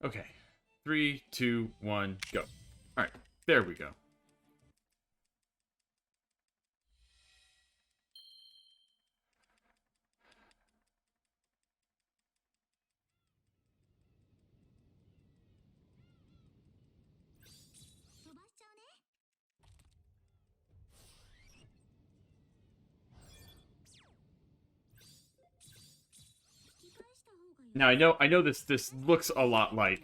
Okay. 3, 2, 1, go. Alright, there we go. Now I know this looks a lot like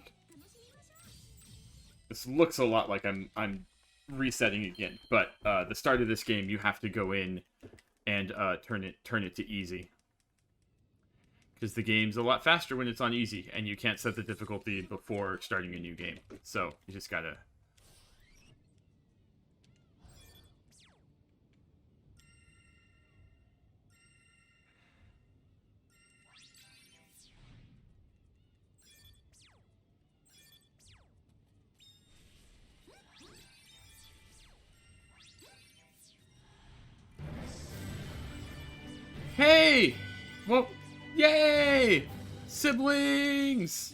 I'm resetting again, but the start of this game you have to go in and turn it to easy. Because the game's a lot faster when it's on easy, and you can't set the difficulty before starting a new game. So you just gotta. Hey! Well, yay! Siblings!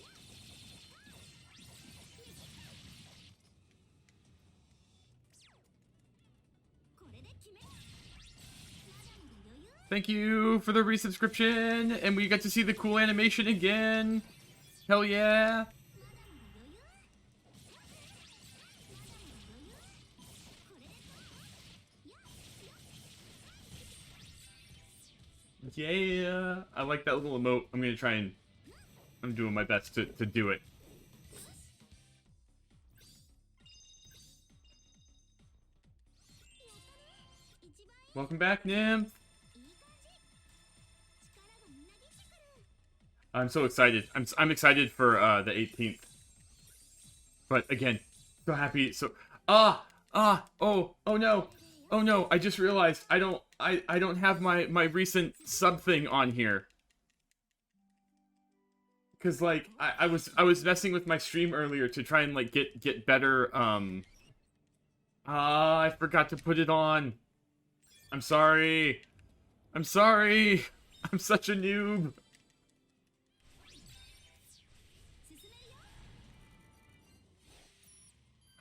Thank you for the resubscription, and we got to see the cool animation again. Hell yeah! Yeah! I like that little emote. I'm gonna try and... I'm doing my best to do it. Welcome back, Nymph! I'm so excited. I'm excited for the 18th. But again, so happy. So oh no. Oh no, I just realized I don't have my recent sub thing on here. Cause like I was messing with my stream earlier to try and like get better I forgot to put it on. I'm sorry. I'm sorry. I'm such a noob.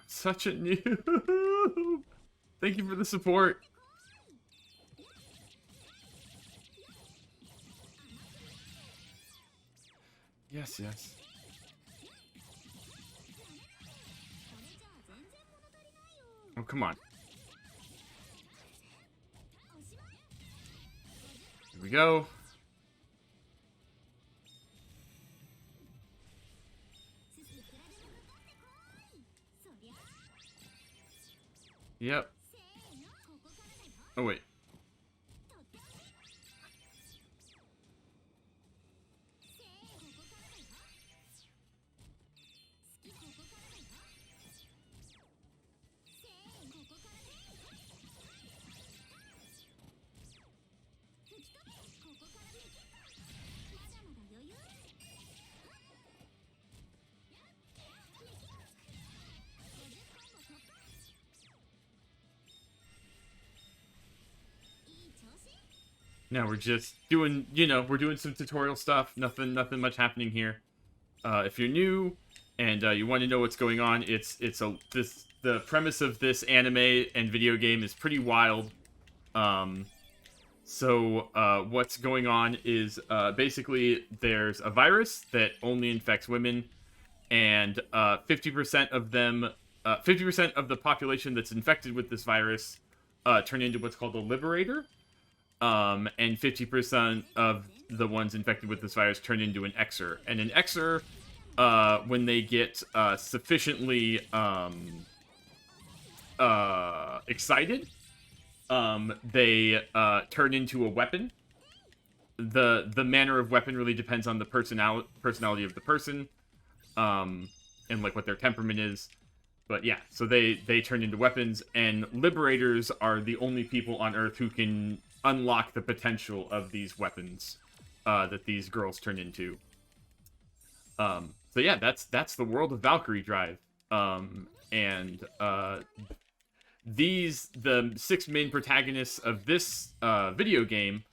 Such a noob. Thank you for the support. Yes, yes. Oh, come on. Here we go. Yep. Oh, wait. Now we're just doing, we're doing some tutorial stuff. Nothing much happening here. If you're new and you want to know what's going on, the premise of this anime and video game is pretty wild. What's going on is basically there's a virus that only infects women, and 50% of them, 50% of the population that's infected with this virus turn into what's called a liberator. And 50% of the ones infected with this virus turn into an Xer. And an Xer, when they get sufficiently excited, they turn into a weapon. The manner of weapon really depends on the personality of the person, and like what their temperament is. But yeah, so they turn into weapons, and liberators are the only people on Earth who can unlock the potential of these weapons that these girls turn into. So yeah, that's the world of Valkyrie Drive. The 6 main protagonists of this video game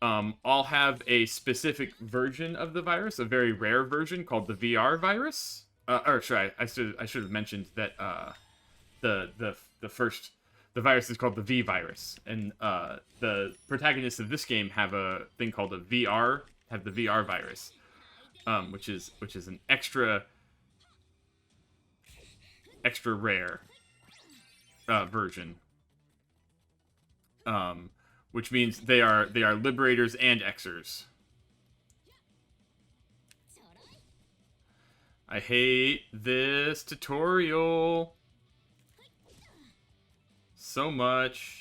all have a specific version of the virus, a very rare version called the VR virus. Or sorry, I should have mentioned that the first the virus is called the V virus, and the protagonists of this game have a thing called the VR virus, which is an extra rare version. Which means they are liberators and Xers. I hate this tutorial so much.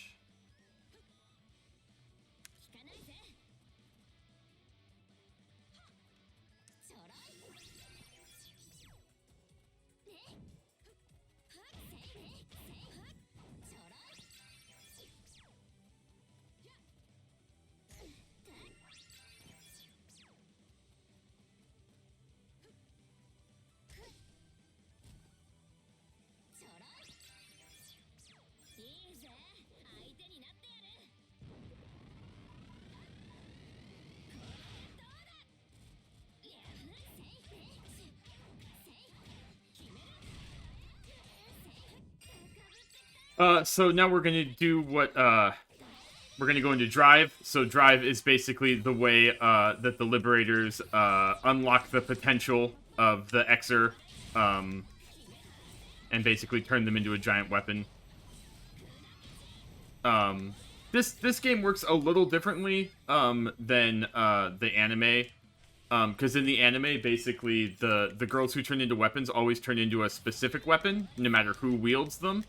So now we're gonna do what, we're gonna go into Drive. So Drive is basically the way, that the Liberators, unlock the potential of the Xer, and basically turn them into a giant weapon. This game works a little differently, than, the anime. Because in the anime, basically, the girls who turn into weapons always turn into a specific weapon, no matter who wields them.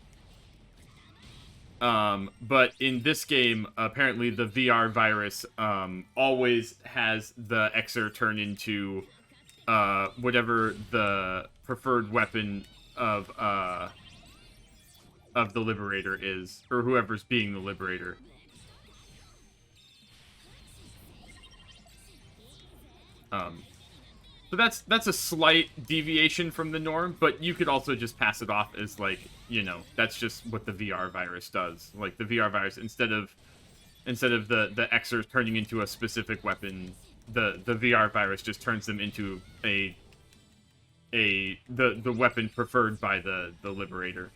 But in this game, apparently the VR virus, always has the Xer turn into, whatever the preferred weapon of the Liberator is, or whoever's being the Liberator. So that's a slight deviation from the norm, but you could also just pass it off as, like, you know, that's just what the VR virus does. Like, the VR virus, instead of the Xers turning into a specific weapon, the VR virus just turns them into the weapon preferred by the Liberator.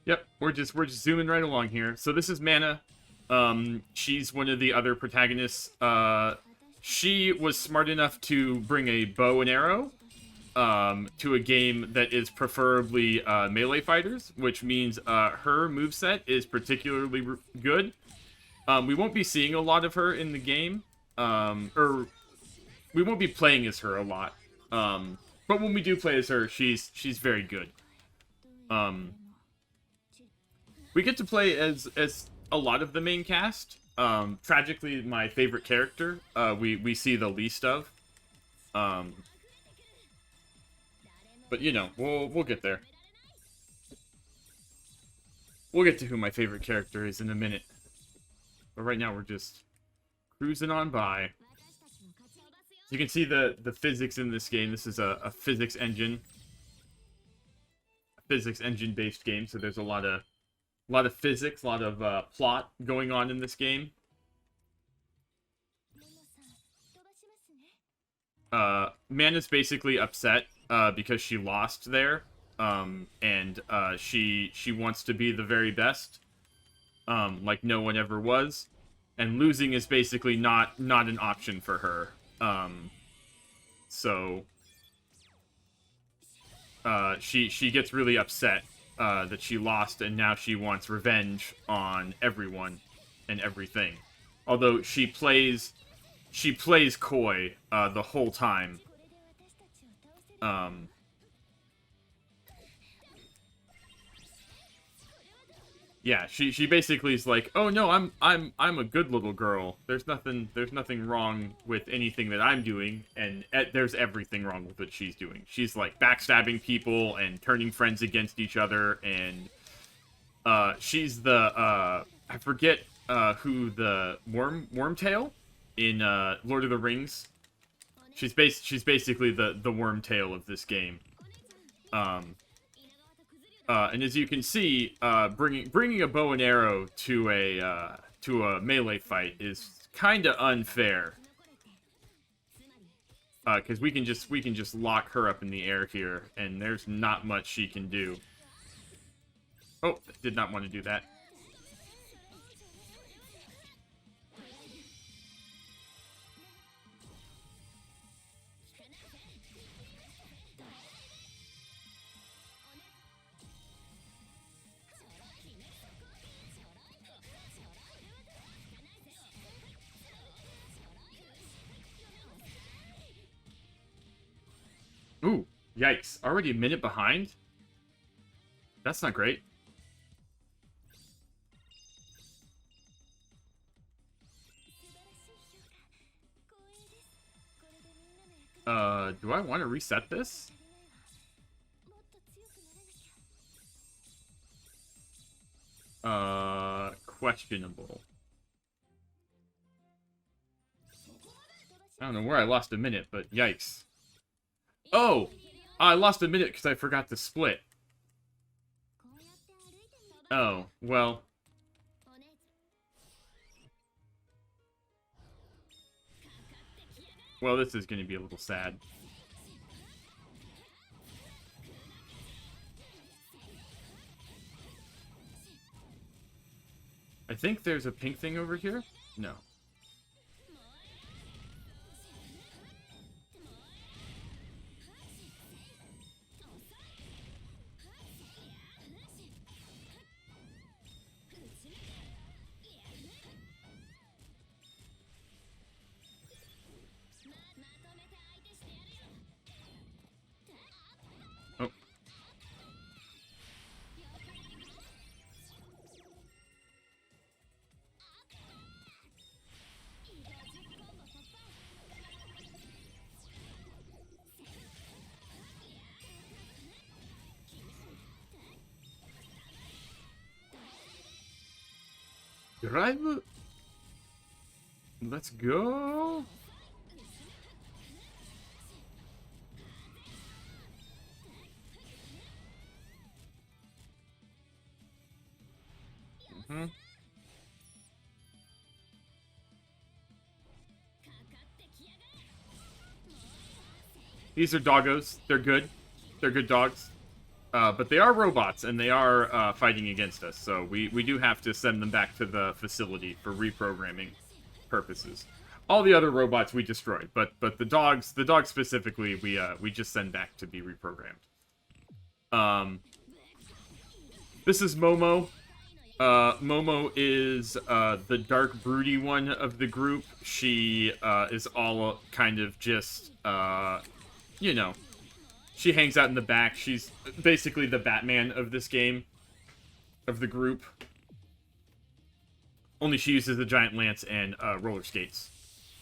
Yep, we're just zooming right along here. So this is Mana. She's one of the other protagonists. She was smart enough to bring a bow and arrow to a game that is preferably melee fighters, which means her moveset is particularly good. We won't be seeing a lot of her in the game, or we won't be playing as her a lot. But when we do play as her, she's very good. We get to play as a lot of the main cast. Tragically, my favorite character, we see the least of. But you know, we'll get there. We'll get to who my favorite character is in a minute. But right now we're just cruising on by. You can see the physics in this game. This is a physics engine. A physics engine based game, so there's a lot of physics, a lot of plot going on in this game. Mana's basically upset because she lost there, and she wants to be the very best, like no one ever was, and losing is basically not an option for her. So she gets really upset that she lost, and now she wants revenge on everyone and everything. Although she plays coy the whole time. Yeah, she basically is like, "Oh no, I'm a good little girl. There's nothing wrong with anything that I'm doing, and there's everything wrong with what she's doing. She's like backstabbing people and turning friends against each other, and she's the I forget who the Wormtail in Lord of the Rings. She's basically the Wormtail of this game. And as you can see, bringing a bow and arrow to a melee fight is kind of unfair. Because we can just lock her up in the air here, and there's not much she can do. Oh, did not want to do that. Ooh, yikes. Already a minute behind? That's not great. Do I want to reset this? Questionable. I don't know where I lost a minute, but yikes. Oh! I lost a minute because I forgot to split. Oh, well. Well, this is going to be a little sad. I think there's a pink thing over here? No. Oh. Drive? Let's go. Mm-hmm. These are doggos. They're good. They're good dogs. But they are robots, and they are fighting against us, so we do have to send them back to the facility for reprogramming purposes. All the other robots we destroyed, but the dogs specifically, we just send back to be reprogrammed. This is Momo. Momo is the dark, broody one of the group. She is all kind of just, you know, she hangs out in the back. She's basically the Batman of this game, of the group. Only she uses a giant lance and roller skates.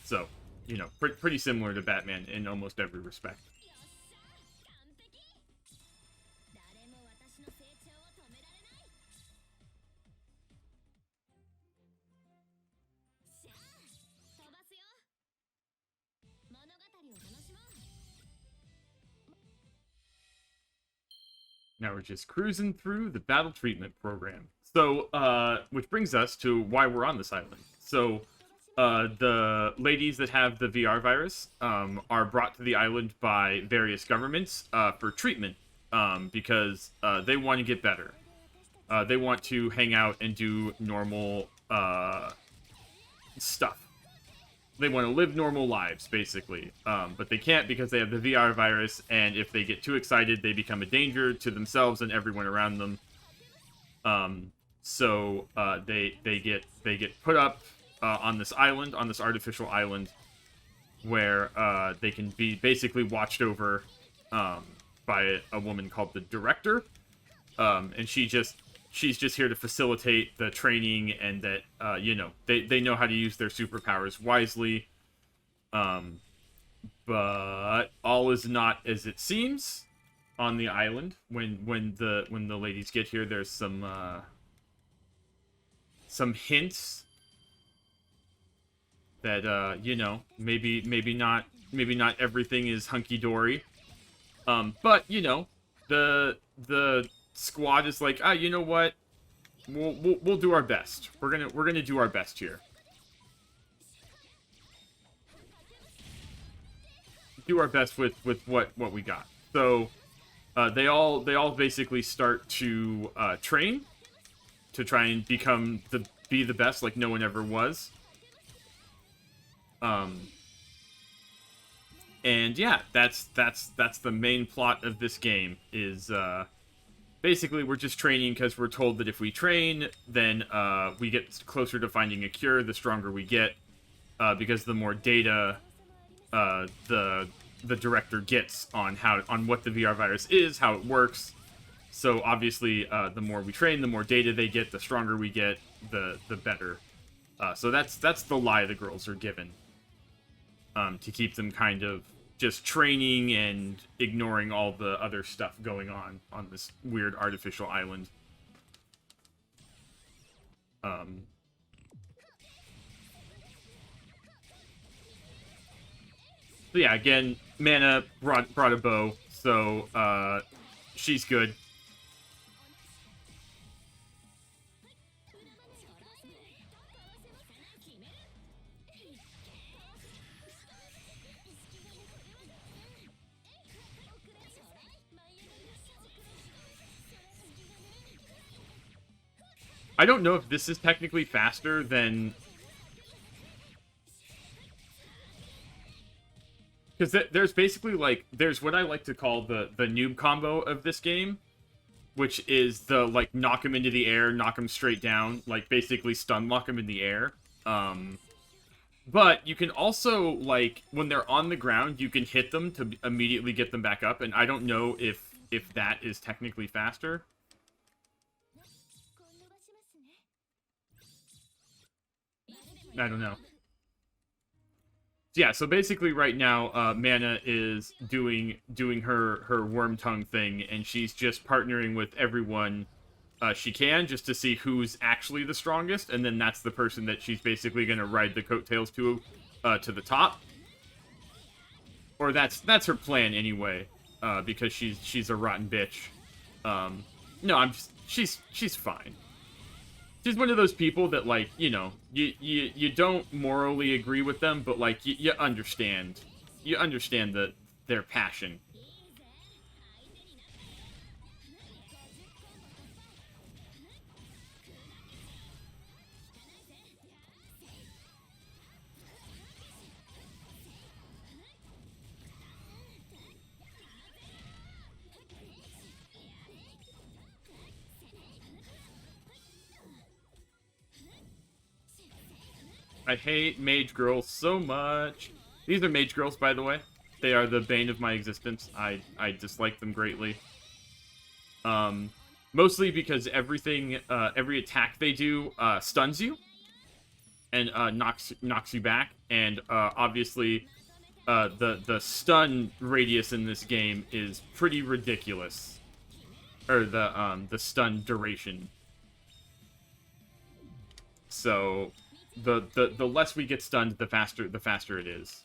So, you know, pretty similar to Batman in almost every respect. Now we're just cruising through the battle treatment program. So, which brings us to why we're on this island. So, the ladies that have the VR virus are brought to the island by various governments for treatment because they want to get better. They want to hang out and do normal stuff. They want to live normal lives, basically. But they can't because they have the VR virus, and if they get too excited, they become a danger to themselves and everyone around them. So they get put up on this island, on this artificial island, where they can be basically watched over by a woman called the Director. And she just she's just here to facilitate the training, and that you know, they know how to use their superpowers wisely. But all is not as it seems on the island. When the ladies get here, there's some hints that you know, maybe not everything is hunky dory. But you know, the squad is like, you know what? We'll do our best. We're gonna do our best here. Do our best with what we got. So they all basically start to train to try and be the best, like no one ever was. And yeah, that's the main plot of this game. Is basically we're just training because we're told that if we train, then we get closer to finding a cure. The stronger we get, because the more data the director gets on what the VR virus is, how it works. So obviously, the more we train, the more data they get, the stronger we get, the better. So that's the lie the girls are given, to keep them kind of just training and ignoring all the other stuff going on this weird artificial island. So yeah, again, Mana brought a bow, so she's good. I don't know if this is technically faster than... Because there's basically, like, there's what I like to call the noob combo of this game, which is the, like, knock him into the air, knock him straight down, like, basically stun lock him in the air. But you can also, like, when they're on the ground, you can hit them to immediately get them back up, and I don't know if that is technically faster. I don't know. Yeah, so basically right now, Mana is doing her worm tongue thing, and she's just partnering with everyone she can, just to see who's actually the strongest, and then that's the person that she's basically going to ride the coattails to the top. Or that's her plan anyway, because she's a rotten bitch. No, she's fine. She's one of those people that, like, you know, you don't morally agree with them, but, like, you understand. You understand their passion. I hate mage girls so much. These are mage girls, by the way. They are the bane of my existence. I dislike them greatly. Mostly because every attack they do stuns you and knocks you back, and obviously the stun radius in this game is pretty ridiculous, or the stun duration. So the less we get stunned, the faster it is.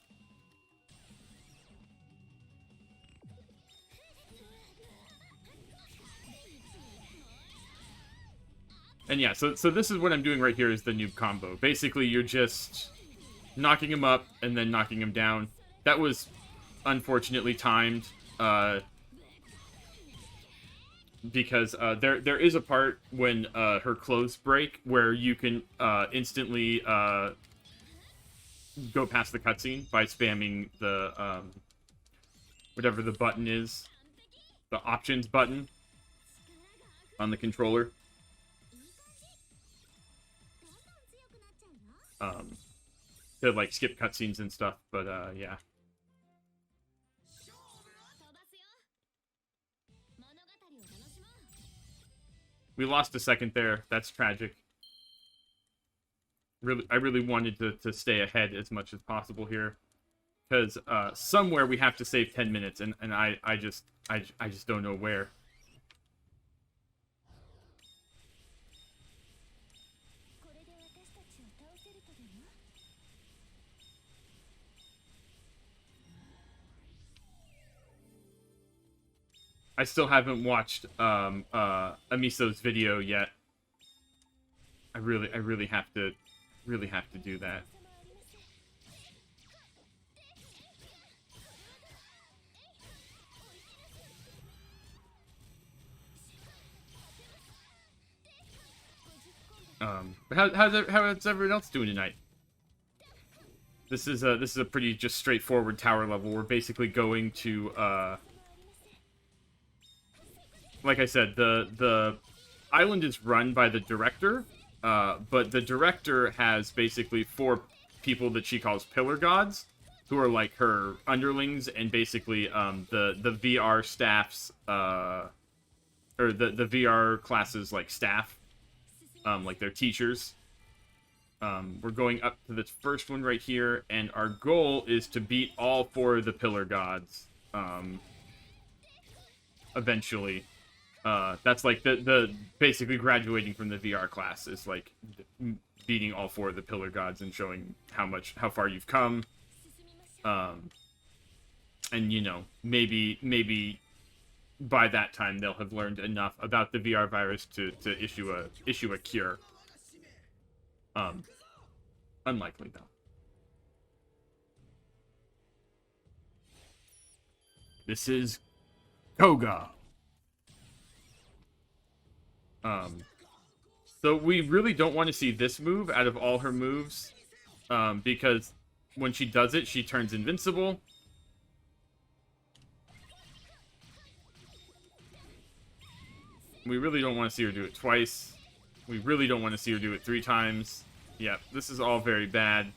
And yeah, so this is what I'm doing right here, is the noob combo. Basically, you're just knocking him up and then knocking him down. That was unfortunately timed, because there is a part when her clothes break where you can instantly go past the cutscene by spamming the whatever the button is, the options button on the controller. To, like, skip cutscenes and stuff, but yeah. We lost a second there. That's tragic. I really wanted to stay ahead as much as possible here. Because somewhere we have to save 10 minutes, and I just don't know where. I still haven't watched Amiso's video yet. I really have to do that. How's everyone else doing tonight? This is a pretty just straightforward tower level. We're basically going to like I said, the island is run by the director, but the director has basically 4 people that she calls pillar gods, who are like her underlings, and basically the VR staff's or the VR classes like staff, like their teachers. We're going up to this first one right here, and our goal is to beat all 4 of the pillar gods eventually. That's like the basically graduating from the VR class is like beating all 4 of the pillar gods and showing how far you've come. And you know, maybe by that time they'll have learned enough about the VR virus to issue a cure. Unlikely though. This is Koga. So we really don't want to see this move out of all her moves, because when she does it, she turns invincible. We really don't want to see her do it twice. We really don't want to see her do it 3 times. Yeah, this is all very bad.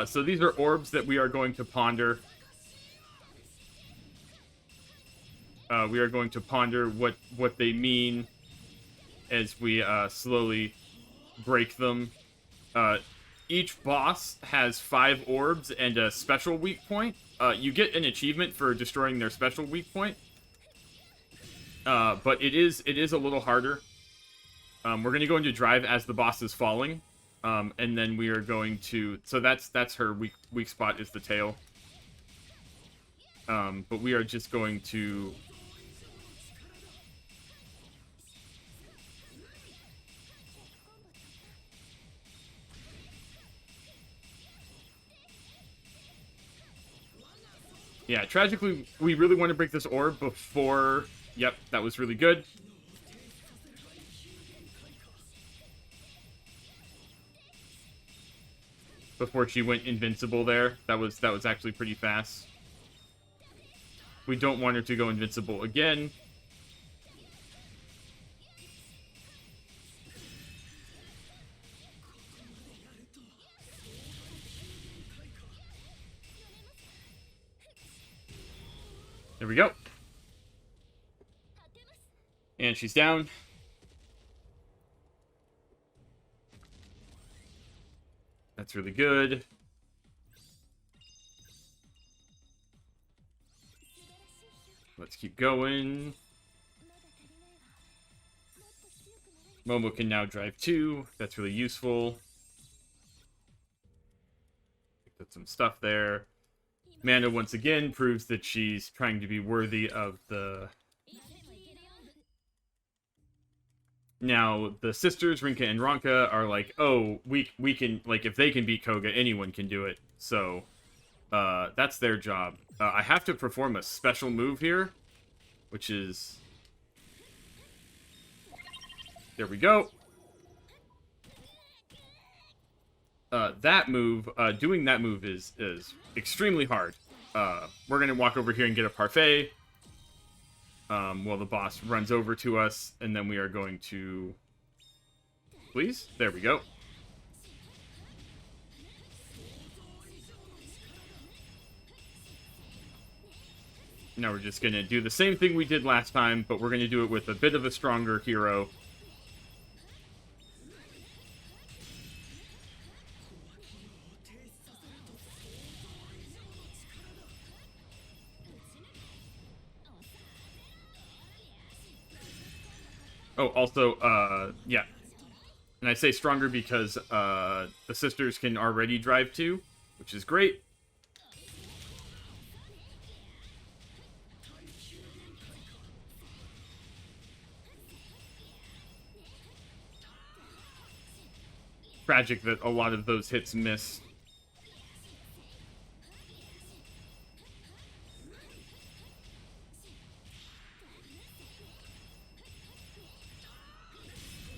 So these are orbs that we are going to ponder. We are going to ponder what they mean as we slowly break them. Each boss has 5 orbs and a special weak point. You get an achievement for destroying their special weak point. But it is a little harder. We're going to go into drive as the boss is falling. And then we are going to... So that's her weak spot is the tail. But we are just going to... Yeah, tragically, we really want to break this orb before... Yep, that was really good. Before she went invincible there. That was actually pretty fast. We don't want her to go invincible again. There we go. And she's down. That's really good. Let's keep going. Momo can now drive 2. That's really useful. Put some stuff there. Mana once again proves that she's trying to be worthy of the... Now, the sisters, Rinka and Ronka, are like, oh, we can, like, if they can beat Koga, anyone can do it. So, that's their job. I have to perform a special move here, which is... There we go. That move, doing that move is extremely hard. We're going to walk over here and get a parfait. While the boss runs over to us, and then we are going to... Please? There we go. Now we're just gonna do the same thing we did last time, but we're gonna do it with a bit of a stronger hero. Oh, also, yeah. And I say stronger because, the sisters can already drive too, which is great. Tragic that a lot of those hits miss.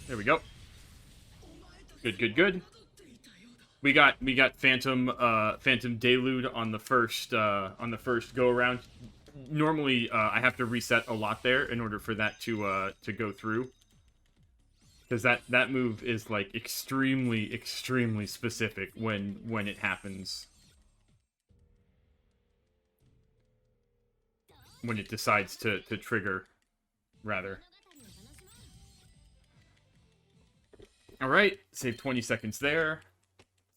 There we go. Good, good, good. We got Phantom Delude on the first go around. Normally, I have to reset a lot there in order for that to go through, because that move is like extremely specific when it happens, when it decides to trigger, rather. All right, save 20 seconds there.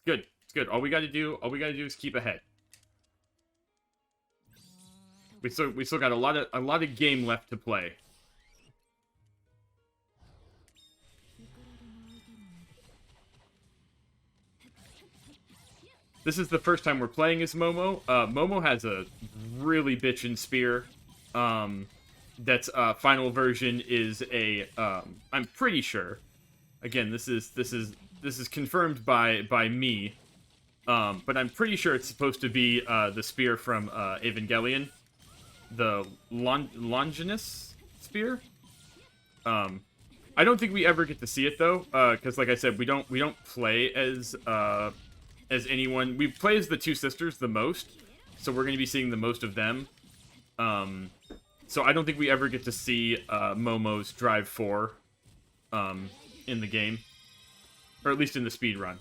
Good, it's good. All we got to do is keep ahead. We still got a lot of game left to play. This is the first time we're playing as Momo. Momo has a really bitchin' spear. That's final version is a I'm pretty sure. Again, this is confirmed by me. But I'm pretty sure it's supposed to be the spear from Evangelion, the Longinus spear. I don't think we ever get to see it though, because like I said, we don't play as anyone. We play as the two sisters the most, so we're going to be seeing the most of them. So I don't think we ever get to see Momo's Drive 4 in the game, or at least in the speed run.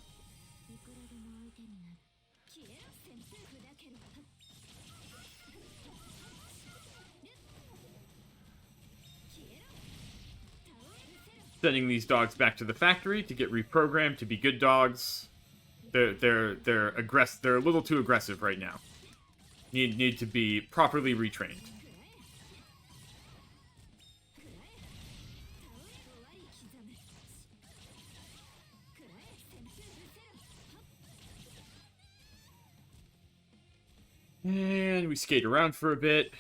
Sending these dogs back to the factory to get reprogrammed to be good dogs. They're a little too aggressive right now. Need to be properly retrained. And we skate around for a bit,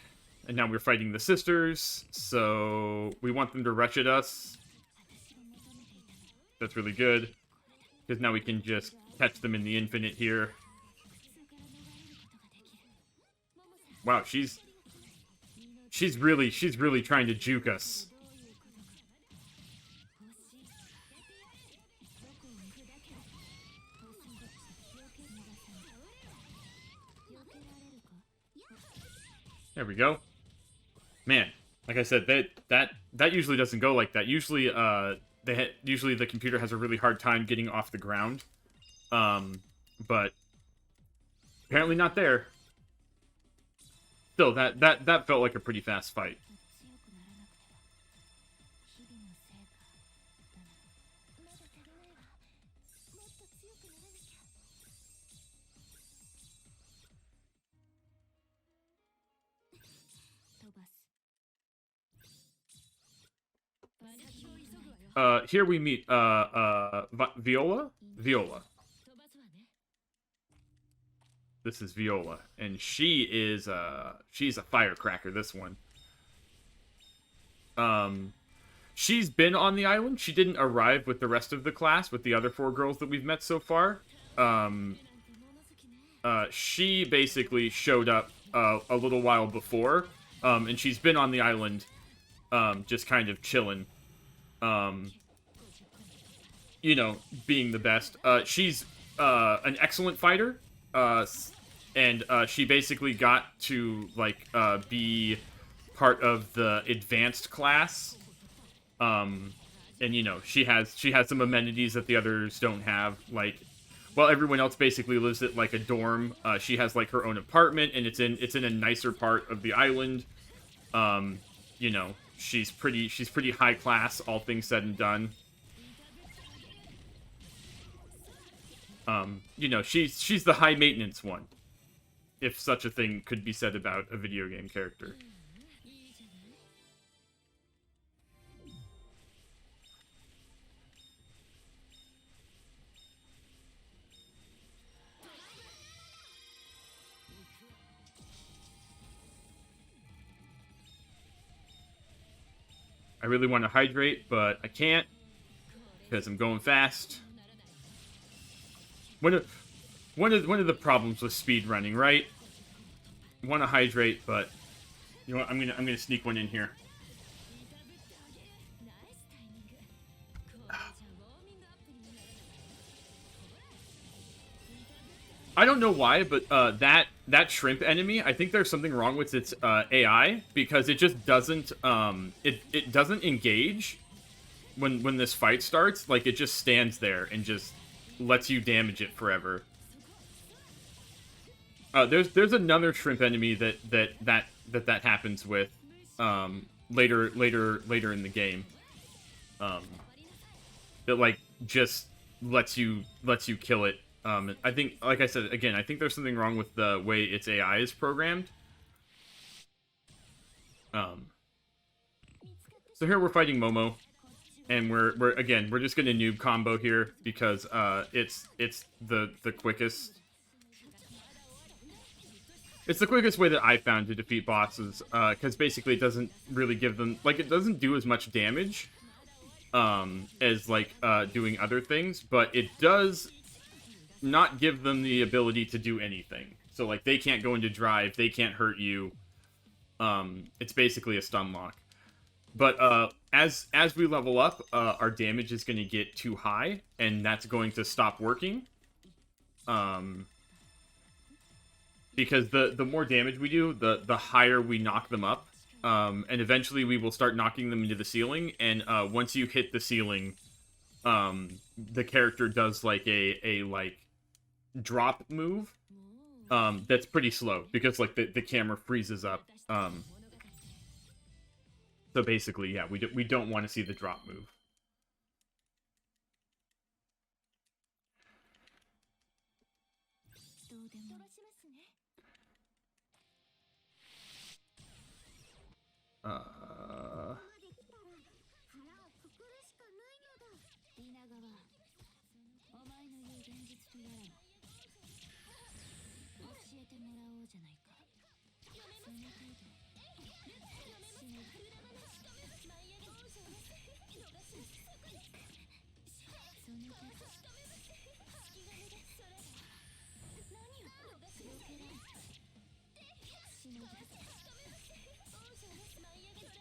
and now we're fighting the sisters, so we want them to rush at us. That's really good, because now we can just catch them in the infinite here. Wow, she's really trying to juke us. There we go. Man, like I said, that usually doesn't go like that. Usually, usually the computer has a really hard time getting off the ground. But apparently not there. Still, that felt like a pretty fast fight. Here we meet, Viola? Viola. This is Viola, and she is, she's a firecracker, this one. She's been on the island. She didn't arrive with the rest of the class, with the other 4 girls that we've met so far. She basically showed up, a little while before, and she's been on the island, just kind of chilling. You know, being the best. She's an excellent fighter, and she basically got to like be part of the advanced class. And you know, she has some amenities that the others don't have. Like while everyone else basically lives at like a dorm. She has like her own apartment, and it's in a nicer part of the island. You know, she's pretty high class, all things said and done. You know, she's the high maintenance one, if such a thing could be said about a video game character. I really want to hydrate, but I can't because I'm going fast. One of the problems with speed running, right? Want to hydrate, but you know what? I'm gonna sneak one in here. I don't know why, but that shrimp enemy, I think there's something wrong with its AI, because it just doesn't it doesn't engage when this fight starts. Like, it just stands there and just lets you damage it forever. There's another shrimp enemy that happens with later in the game. That like just lets you kill it. I think, like I said, again, I think there's something wrong with the way its AI is programmed. So here we're fighting Momo, and we're just gonna noob combo here because it's the quickest. It's the quickest way that I found to defeat bosses, because basically it doesn't really give them, like, it doesn't do as much damage as like doing other things, but it does not give them the ability to do anything. So like, they can't go into drive, they can't hurt you. It's basically a stun lock. But as we level up, our damage is going to get too high, and that's going to stop working. Because the more damage we do, the higher we knock them up. And eventually we will start knocking them into the ceiling, and once you hit the ceiling, the character does like a like drop move that's pretty slow, because like the camera freezes up. So basically, yeah, we don't want to see the drop move.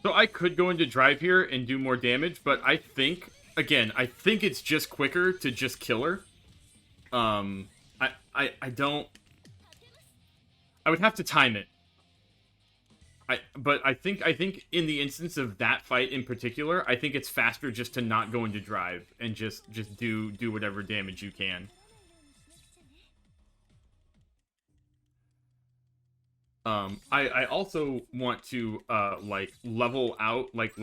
So I could go into drive here and do more damage, but I think, again, I think it's just quicker to just kill her. I don't... I would have to time it. But I think in the instance of that fight in particular, I think it's faster just to not go into drive and just do whatever damage you can. I also want to like level out, like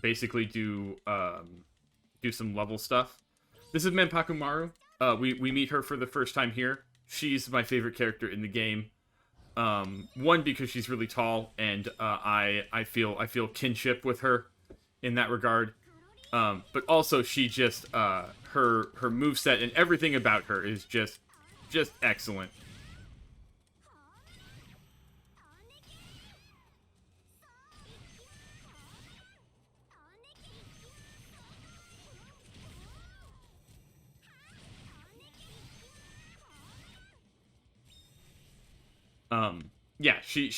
basically do some level stuff. This is Manpaku Maru. We meet her for the first time here. She's my favorite character in the game. One, because she's really tall, and I feel kinship with her in that regard. But also, she just her moveset and everything about her is just excellent. Yeah, she's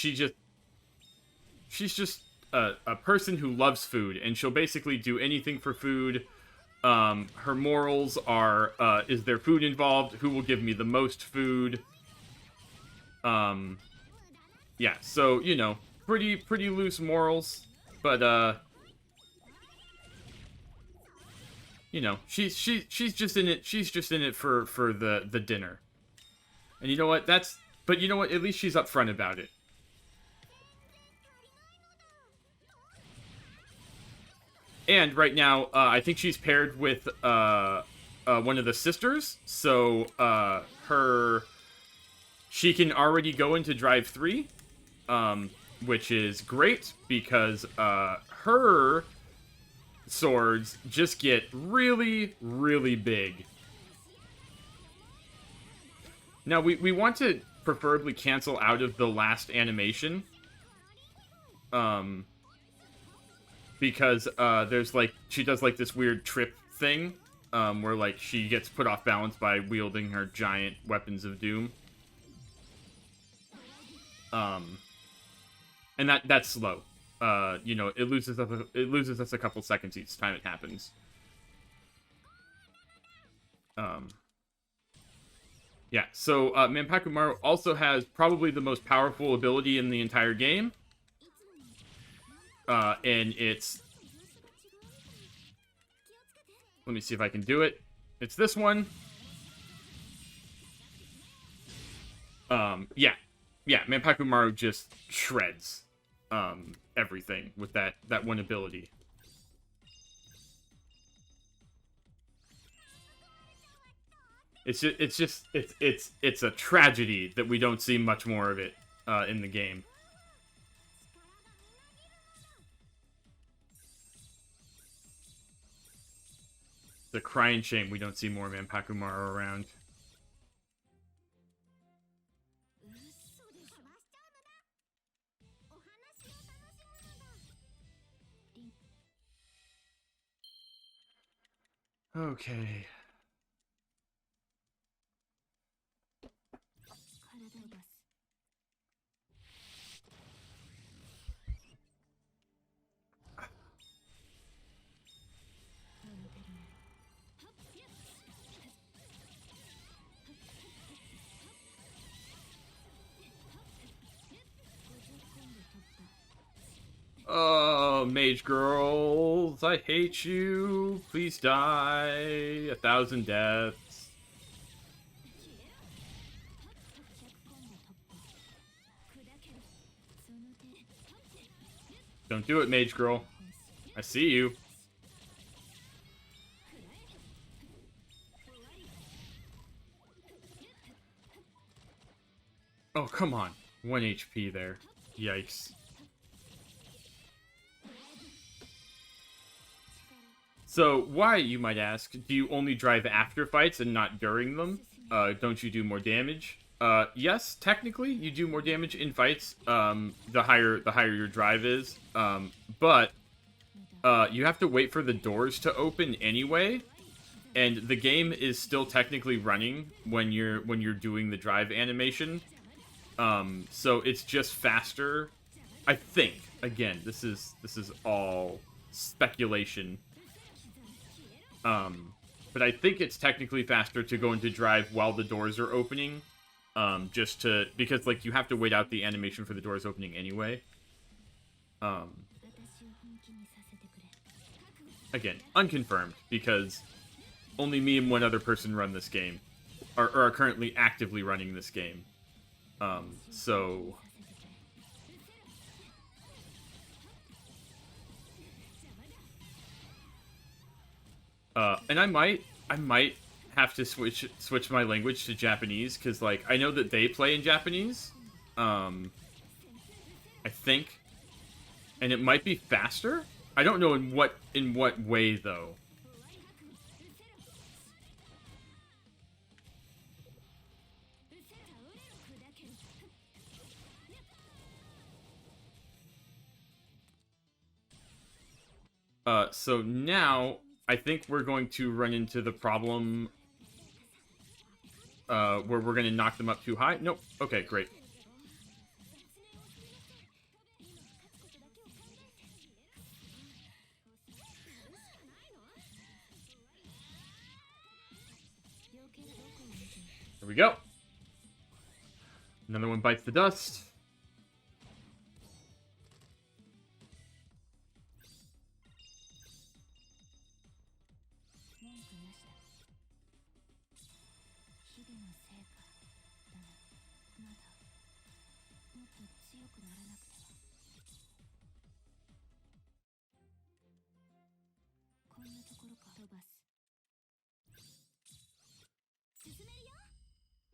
just a person who loves food, and she'll basically do anything for food. Her morals are, is there food involved? Who will give me the most food? Yeah, so, you know, pretty loose morals, but, You know, she's just in it. She's just in it for the dinner. And you know what? But you know what? At least she's upfront about it. And right now, I think she's paired with one of the sisters, so she can already go into Drive 3, which is great because her swords just get really, really big. Now, we want to preferably cancel out of the last animation. Because there's like, she does like this weird trip thing, where like she gets put off balance by wielding her giant weapons of doom. And that's slow. You know, it loses us a couple seconds each time it happens. Yeah, so Manpaku Maru also has probably the most powerful ability in the entire game. And it's... Let me see if I can do it. It's this one. Yeah. Yeah, Manpaku Maru just shreds everything with that one ability. It's a tragedy that we don't see much more of it in the game. It's a crying shame we don't see more Manpaku Maru around. Okay. Oh, mage girls, I hate you. Please die. 1,000 deaths. Don't do it, mage girl. I see you. Oh, come on. 1 HP there. Yikes. So, why, you might ask, do you only drive after fights and not during them? Don't you do more damage? Yes, technically, you do more damage in fights, the higher your drive is. But you have to wait for the doors to open anyway, and the game is still technically running when you're doing the drive animation. So it's just faster, I think. Again, this is all speculation. But I think it's technically faster to go into drive while the doors are opening, because like you have to wait out the animation for the doors opening anyway. Again, unconfirmed, because only me and one other person run this game, or are currently actively running this game. So... and I might have to switch my language to Japanese, because, like, I know that they play in Japanese, I think, and it might be faster? I don't know in what way, though. So now, I think we're going to run into the problem, where we're going to knock them up too high. Nope. Okay, great. There we go. Another one bites the dust.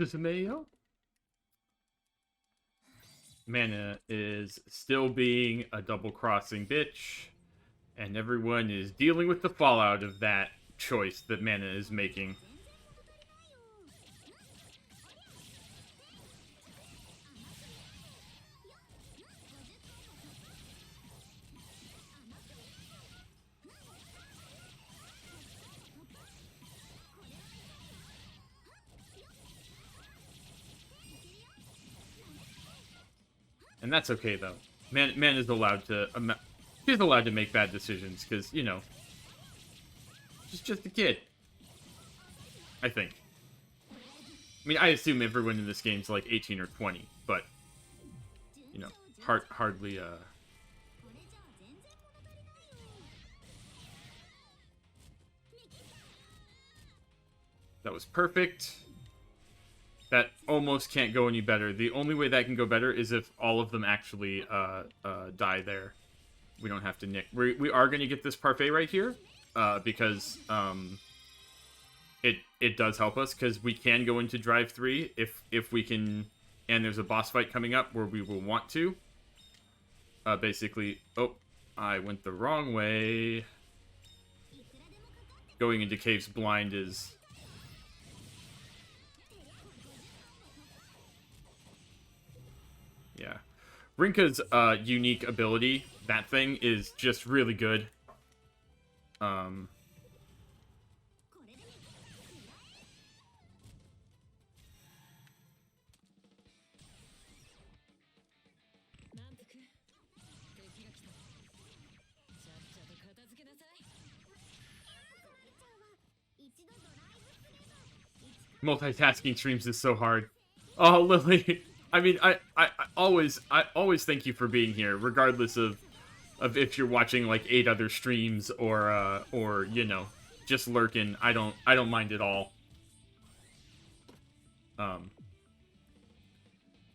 Susumeyo? Mana is still being a double-crossing bitch, and everyone is dealing with the fallout of that choice that Mana is making. And that's okay, though. Man is allowed to... she's allowed to make bad decisions, because, you know... she's just a kid. I think. I mean, I assume everyone in this game's like 18 or 20, but... you know, hardly, That was perfect. That almost can't go any better. The only way that can go better is if all of them actually die there. We don't have to nick. We are going to get this parfait right here, because it does help us, because we can go into Drive 3 if we can, and there's a boss fight coming up where we will want to. Basically, oh, I went the wrong way. Going into Caves blind is... yeah. Rinka's unique ability, that thing, is just really good. Multitasking streams is so hard. Oh, Lily. I mean, I always thank you for being here, regardless of if you're watching like 8 other streams or you know, just lurking. I don't mind at all.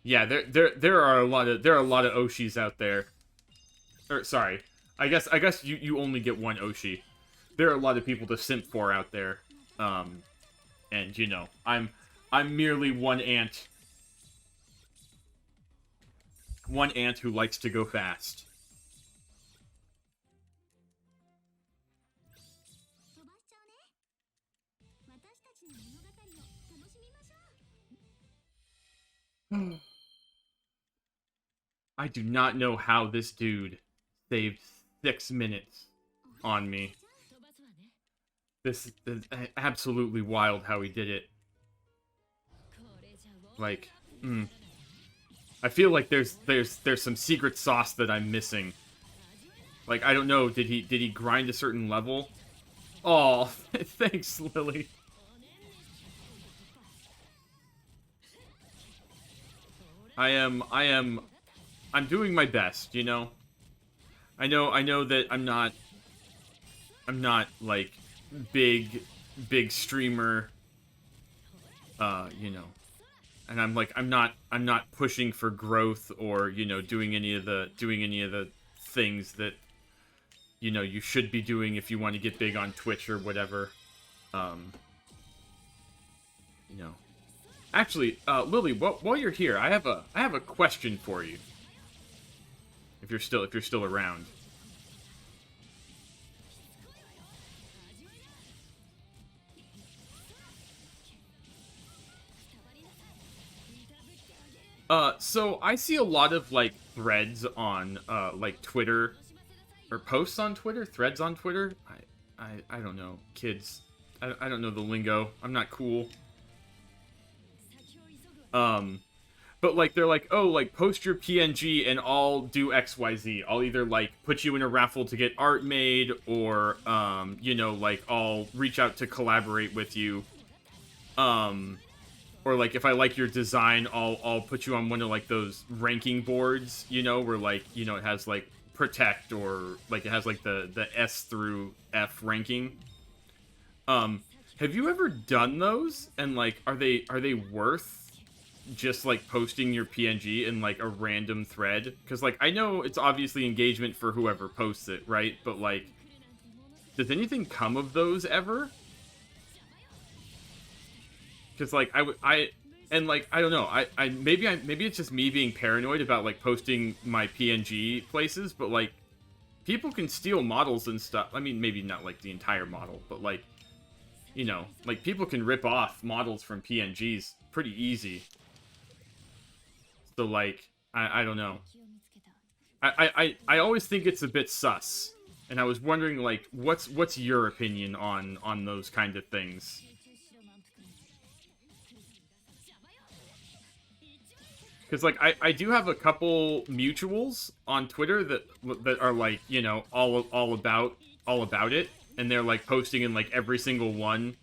Yeah, there are a lot of Oshis out there. Or sorry, I guess you only get one Oshi. There are a lot of people to simp for out there. And you know, I'm merely one ant. One ant who likes to go fast. I do not know how this dude saved 6 minutes on me. This is absolutely wild how he did it. Like, I feel like there's some secret sauce that I'm missing. Like, I don't know, did he grind a certain level? Oh, thanks, Lily. I'm doing my best, you know? I know that I'm not like big streamer, you know, and I'm not pushing for growth or, you know, doing any of the things that, you know, you should be doing if you want to get big on Twitch or whatever. You know, actually, Lily, while you're here, I have a question for you. If you're still around. So I see a lot of, like, threads on, like, Twitter, or posts on Twitter, threads on Twitter. I don't know, kids. I don't know the lingo. I'm not cool. But, like, they're like, oh, like, post your PNG and I'll do XYZ. I'll either, like, put you in a raffle to get art made, or, you know, like, I'll reach out to collaborate with you. Or, like, if I like your design, I'll put you on one of, like, those ranking boards, you know, where, like, you know, it has, like, Protect, or, like, it has, like, the S through F ranking. Have Have you ever done those? And like, are they worth just like posting your PNG in like a random thread? Because like, I know it's obviously engagement for whoever posts it, right? But like, does anything come of those ever? Because like, and like, I don't know, maybe it's just me being paranoid about like posting my PNG places, but like, people can steal models and stuff. I mean, maybe not like the entire model, but like, you know, like people can rip off models from PNGs pretty easy. So like, I don't know. I always think it's a bit sus, and I was wondering like, what's your opinion on those kind of things? Because like, I do have a couple mutuals on Twitter that are like, you know, all about it, and they're like posting in like every single one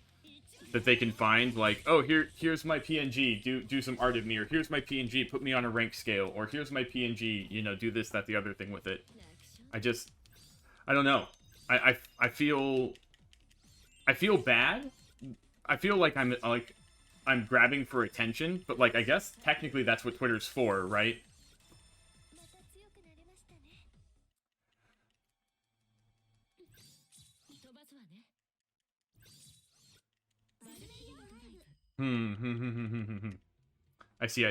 that they can find, like, oh, here's my PNG, do some art of me, or here's my PNG, put me on a rank scale, or here's my PNG, you know, do this, that, the other thing with it. I don't know. I feel bad. I feel like I'm grabbing for attention, but like, I guess technically that's what Twitter's for, right? I see.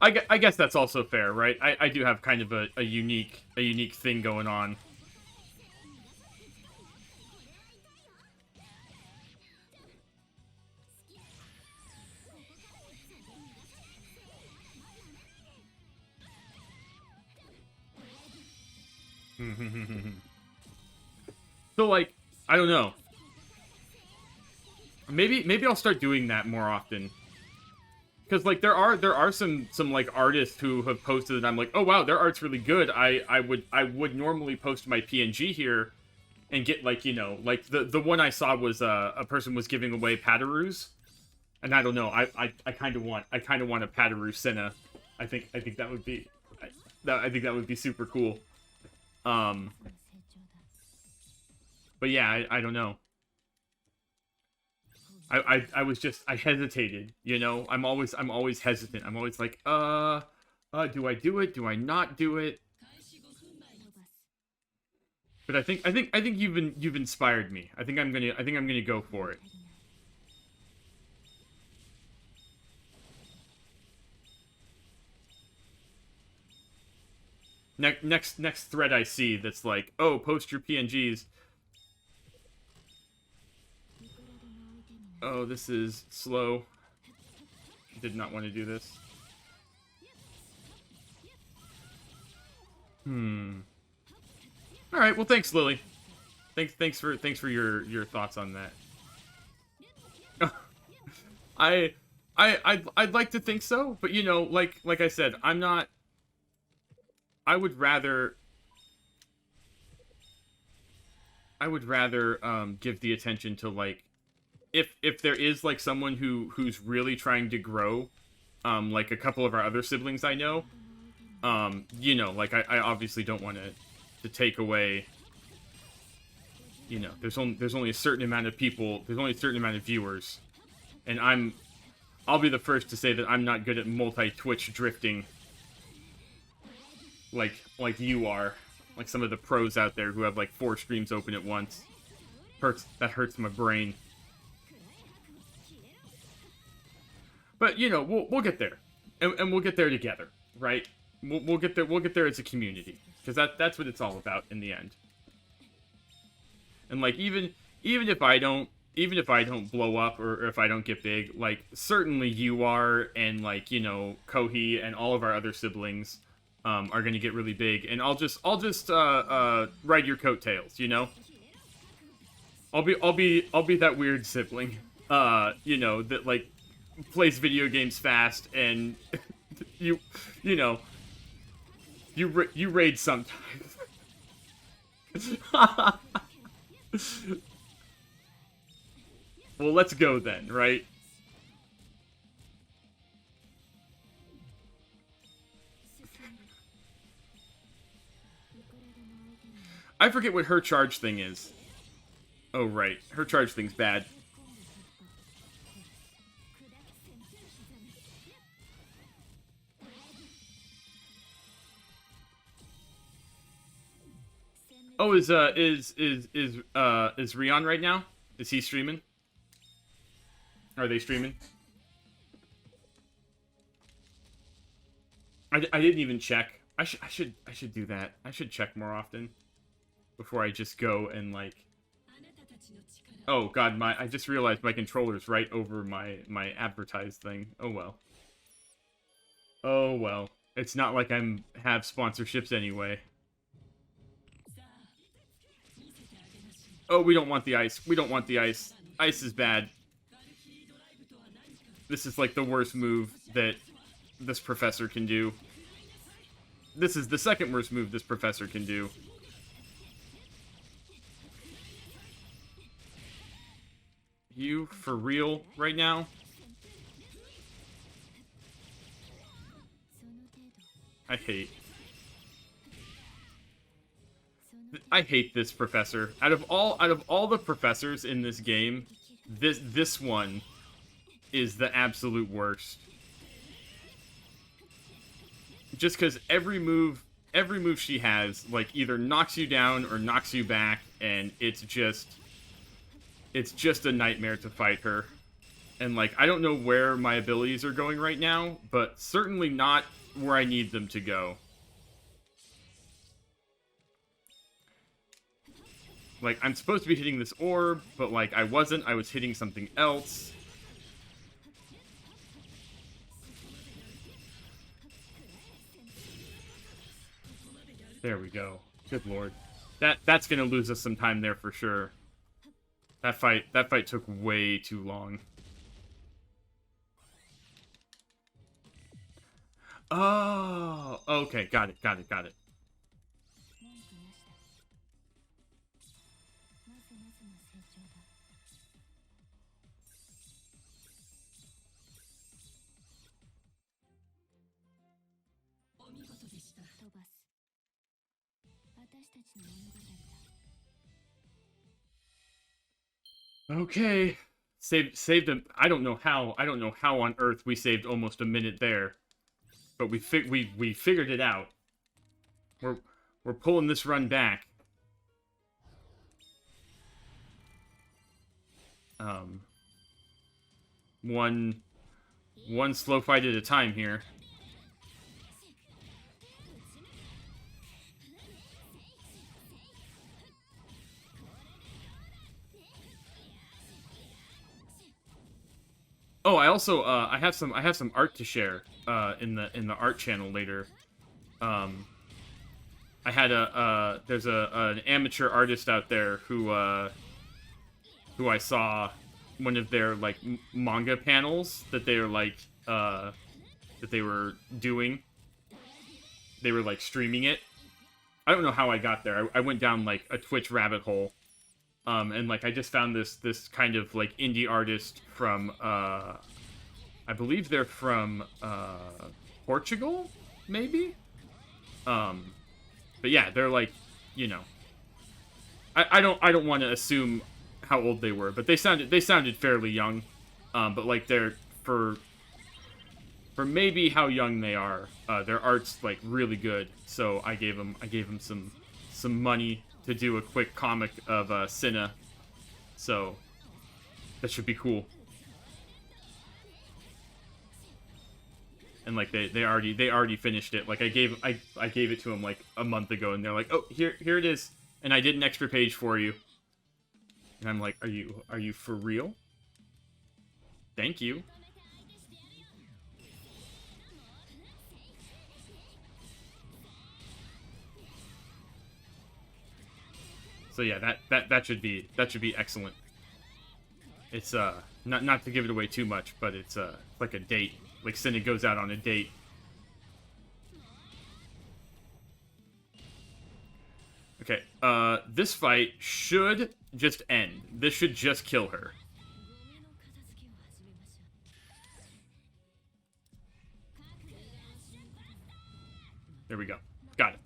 I guess that's also fair, right? I do have kind of a unique thing going on. So like, I don't know. Maybe I'll start doing that more often. Because like, there are some like artists who have posted and I'm like, oh wow, their art's really good. I would normally post my PNG here and get like, you know, like the one I saw was a person was giving away Pataroos, and I don't know, I kind of want a Pataroo Senna. I think that would be I think that would be super cool. But yeah, I don't know. I was just, I hesitated, you know? I'm always hesitant. I'm always like, do I do it? Do I not do it? But I think you've inspired me. I think I'm gonna go for it. Next thread I see that's like, oh, post your PNGs. Oh, this is slow. Did not want to do this. All right. Well, thanks, Lily. Thanks for your thoughts on that. I'd like to think so, but you know, like I said, I'm not. I would rather give the attention to like, if there is like someone who's really trying to grow, like a couple of our other siblings I know, you know, like I obviously don't want to take away, you know, there's only a certain amount of people, there's only a certain amount of viewers, and I'll be the first to say that I'm not good at multi-Twitch drifting like you are, like some of the pros out there who have like 4 streams open at once. That hurts my brain. But you know, we'll get there, and we'll get there together, right? We'll get there. We'll get there as a community, because that's what it's all about in the end. And like, even if I don't blow up, or if I don't get big, like certainly you are, and like, you know, Kohi and all of our other siblings are gonna get really big, and I'll just ride your coattails, you know. I'll be that weird sibling, you know, that like plays video games fast, and you know, you raid sometimes. Well, let's go then, right? I forget what her charge thing is. Oh, right. Her charge thing's bad. Oh, is Rion right now? Is he streaming? Are they streaming? I didn't even check. I should do that. I should check more often before I just go and like. Oh god, I just realized my controller's right over my advertised thing. Oh well. Oh well. It's not like have sponsorships anyway. Oh, we don't want the ice. We don't want the ice. Ice is bad. This is like the worst move that this professor can do. This is the second worst move this professor can do. You for real right now? I hate this professor. Out of all the professors in this game, this one is the absolute worst. Just because every move she has, like, either knocks you down or knocks you back, and it's just a nightmare to fight her. And, like, I don't know where my abilities are going right now, but certainly not where I need them to go. Like, I'm supposed to be hitting this orb, but, like, I wasn't. I was hitting something else. There we go. Good lord. That's gonna lose us some time there for sure. That fight took way too long. Oh, okay, got it. Okay. Saved him. I don't know how on earth we saved almost a minute there. But we figured it out. We're pulling this run back. One slow fight at a time here. Oh, I also I have some art to share in the art channel later. I had there's an amateur artist out there who I saw one of their like manga panels that they were like that they were doing. They were like streaming it. I don't know how I got there. I went down like a Twitch rabbit hole. And like I just found this kind of like indie artist from I believe they're from Portugal, maybe. But yeah, they're like, you know, I don't want to assume how old they were, but they sounded fairly young. But like they're for maybe how young they are, their art's like really good. So I gave them some money to do a quick comic of Cinna, so that should be cool. And like they already finished it. Like I gave it to them like a month ago, and they're like, oh, here it is, and I did an extra page for you. And I'm like, are you for real? Thank you. So yeah, that should be excellent. It's not to give it away too much, but it's like a date. Like Cinna goes out on a date. Okay, this fight should just end. This should just kill her. There we go. Got it.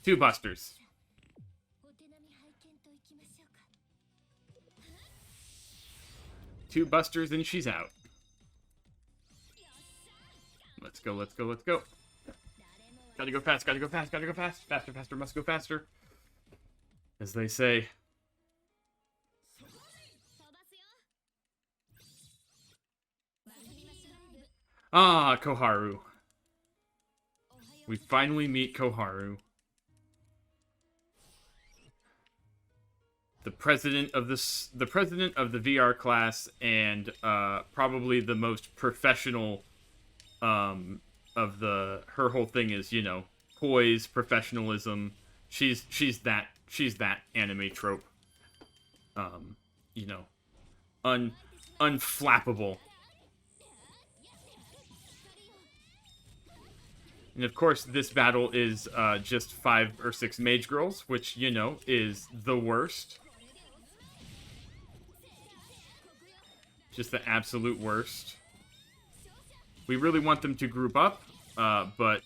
2 busters. 2 busters and she's out. Let's go, let's go, let's go. Gotta go fast, gotta go fast, gotta go fast. Faster, faster, must go faster. As they say. Ah, Koharu. We finally meet Koharu. The president of the VR class, and probably the most professional of her whole thing is, you know, poise, professionalism. She's that anime trope. You know, unflappable. And of course, this battle is just 5 or 6 mage girls, which, you know, is the worst. Just the absolute worst. We really want them to group up, but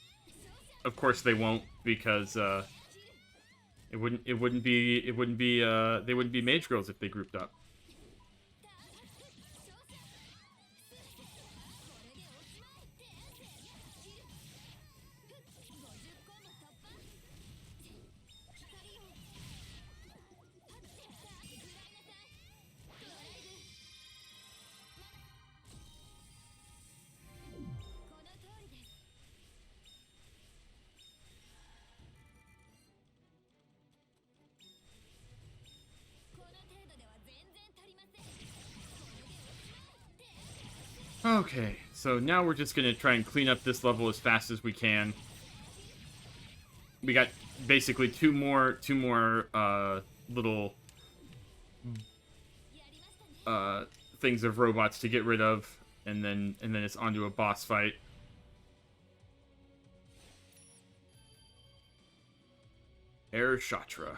of course they won't, because they wouldn't be mage girls if they grouped up. Okay, so now we're just gonna try and clean up this level as fast as we can. We got basically two more little things of robots to get rid of, and then it's onto a boss fight. Air Shatra.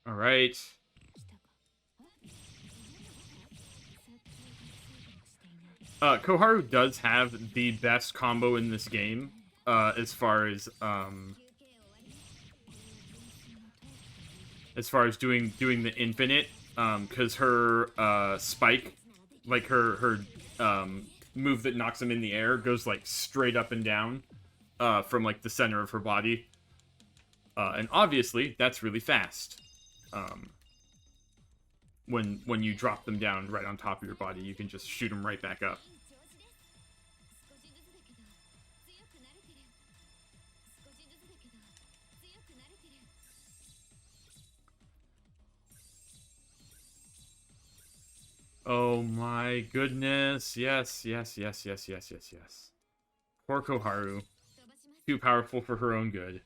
All right. Koharu does have the best combo in this game, as far as doing the infinite, because her spike, like her move that knocks him in the air, goes like straight up and down from like the center of her body, and obviously that's really fast. When you drop them down right on top of your body, you can just shoot them right back up. Oh my goodness. Yes, yes, yes, yes, yes, yes, yes. Poor Koharu. Too powerful for her own good.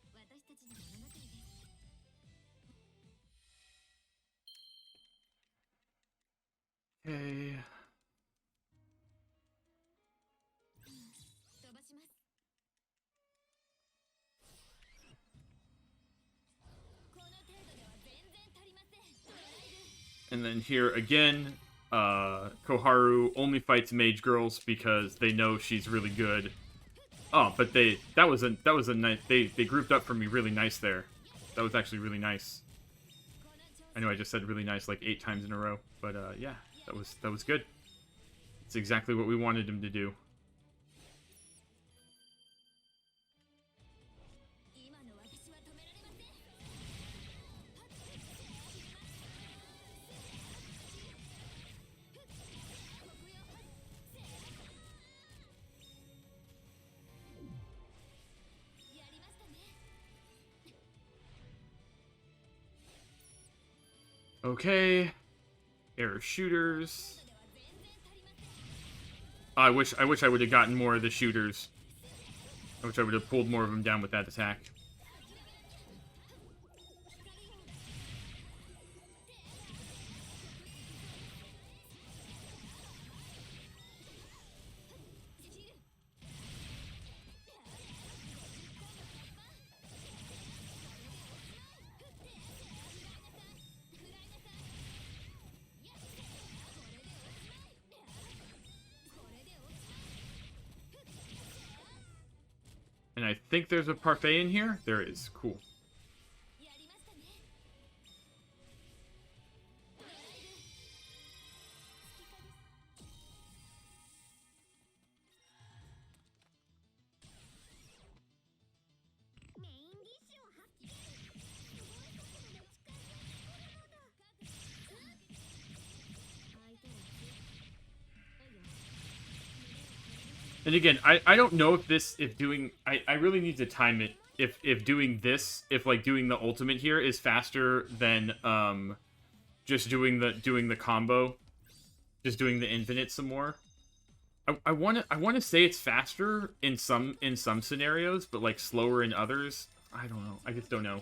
Okay. And then here again, Koharu only fights mage girls because they know she's really good. Oh, but that was a nice, they grouped up for me really nice there. That was actually really nice. I know I just said really nice like 8 times in a row, but yeah, that was good. It's exactly what we wanted him to do. Okay, air shooters. I wish I would have gotten more of the shooters. I wish I would have pulled more of them down with that attack. And I think there's a parfait in here. There is. Cool. And again, I don't know if this, if doing, I really need to time it. If doing this, if like doing the ultimate here is faster than just doing the combo, just doing the infinite some more. I want to say it's faster in some scenarios, but like slower in others. I don't know. I just don't know.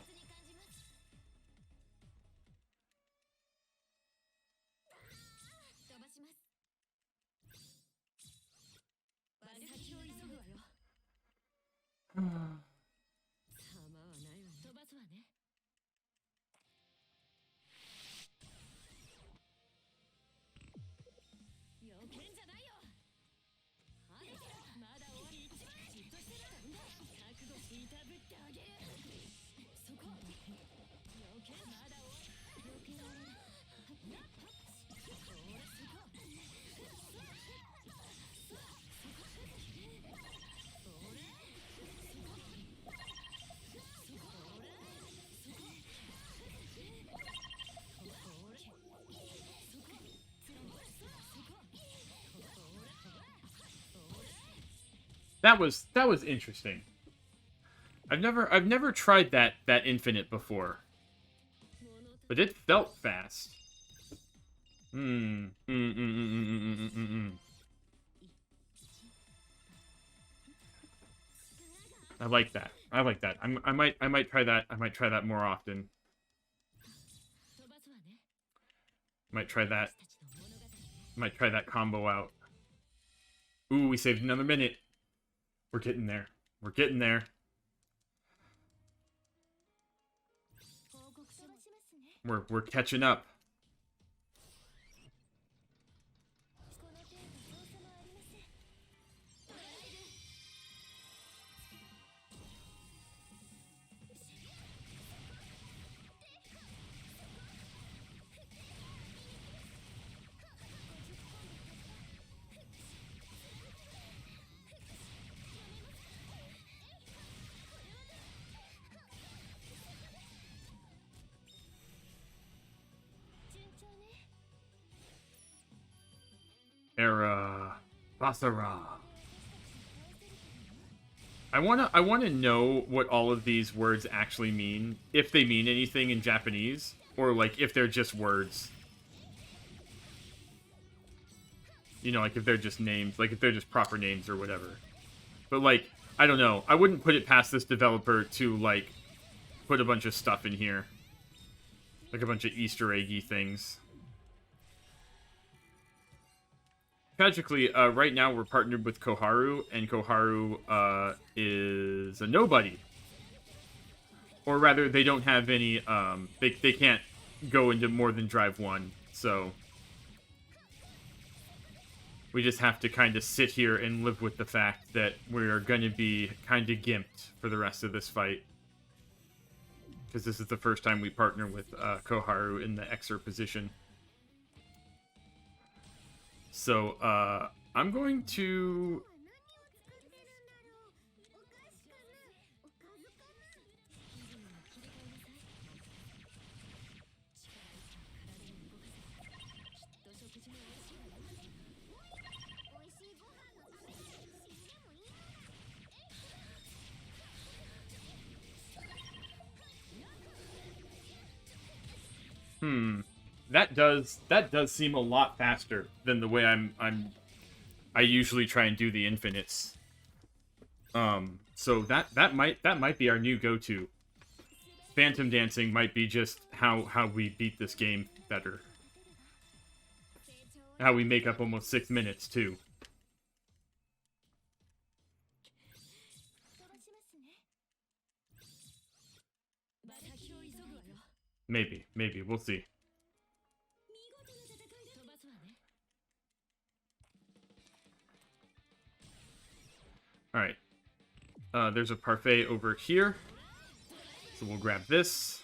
That was interesting. I've never tried that infinite before, but it felt fast. I like that. I like that. I might try that. I might try that more often. Might try that. Might try that combo out. Ooh, we saved another minute. We're getting there. We're getting there. We're catching up. Era Basara. I wanna know what all of these words actually mean, if they mean anything in Japanese, or like if they're just words. You know, like if they're just names, like if they're just proper names or whatever. But like, I don't know. I wouldn't put it past this developer to like put a bunch of stuff in here. Like a bunch of Easter eggy things. Tragically, right now we're partnered with Koharu, and Koharu is a nobody. Or rather, they don't have any, they can't go into more than Drive 1, so we just have to kind of sit here and live with the fact that we're going to be kind of gimped for the rest of this fight. Because this is the first time we partner with Koharu in the Xer position. So, I'm going to... That does seem a lot faster than the way I usually try and do the infinites. So that might be our new go-to. Phantom dancing might be just how we beat this game better. How we make up almost 6 minutes too. Maybe we'll see. All right. There's a parfait over here. So we'll grab this.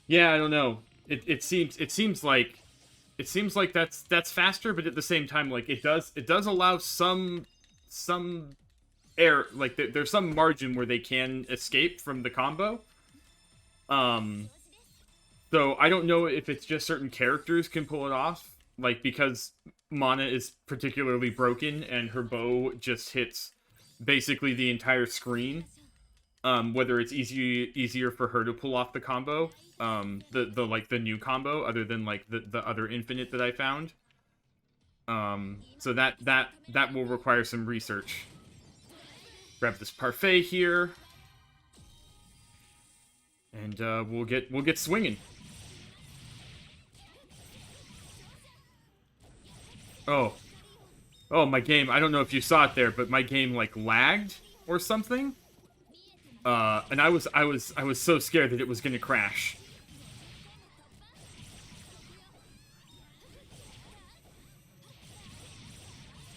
Yeah, I don't know. It seems like that's faster, but at the same time, like it does allow some air, like there's some margin where they can escape from the combo. So I don't know if it's just certain characters can pull it off, like because Mana is particularly broken and her bow just hits basically the entire screen. Whether it's easier for her to pull off the combo, the like the new combo, other than like the other infinite that I found. So that will require some research. Grab this parfait here, and we'll get swinging. Oh, my game. I don't know if you saw it there, but my game like lagged or something. And I was so scared that it was gonna crash.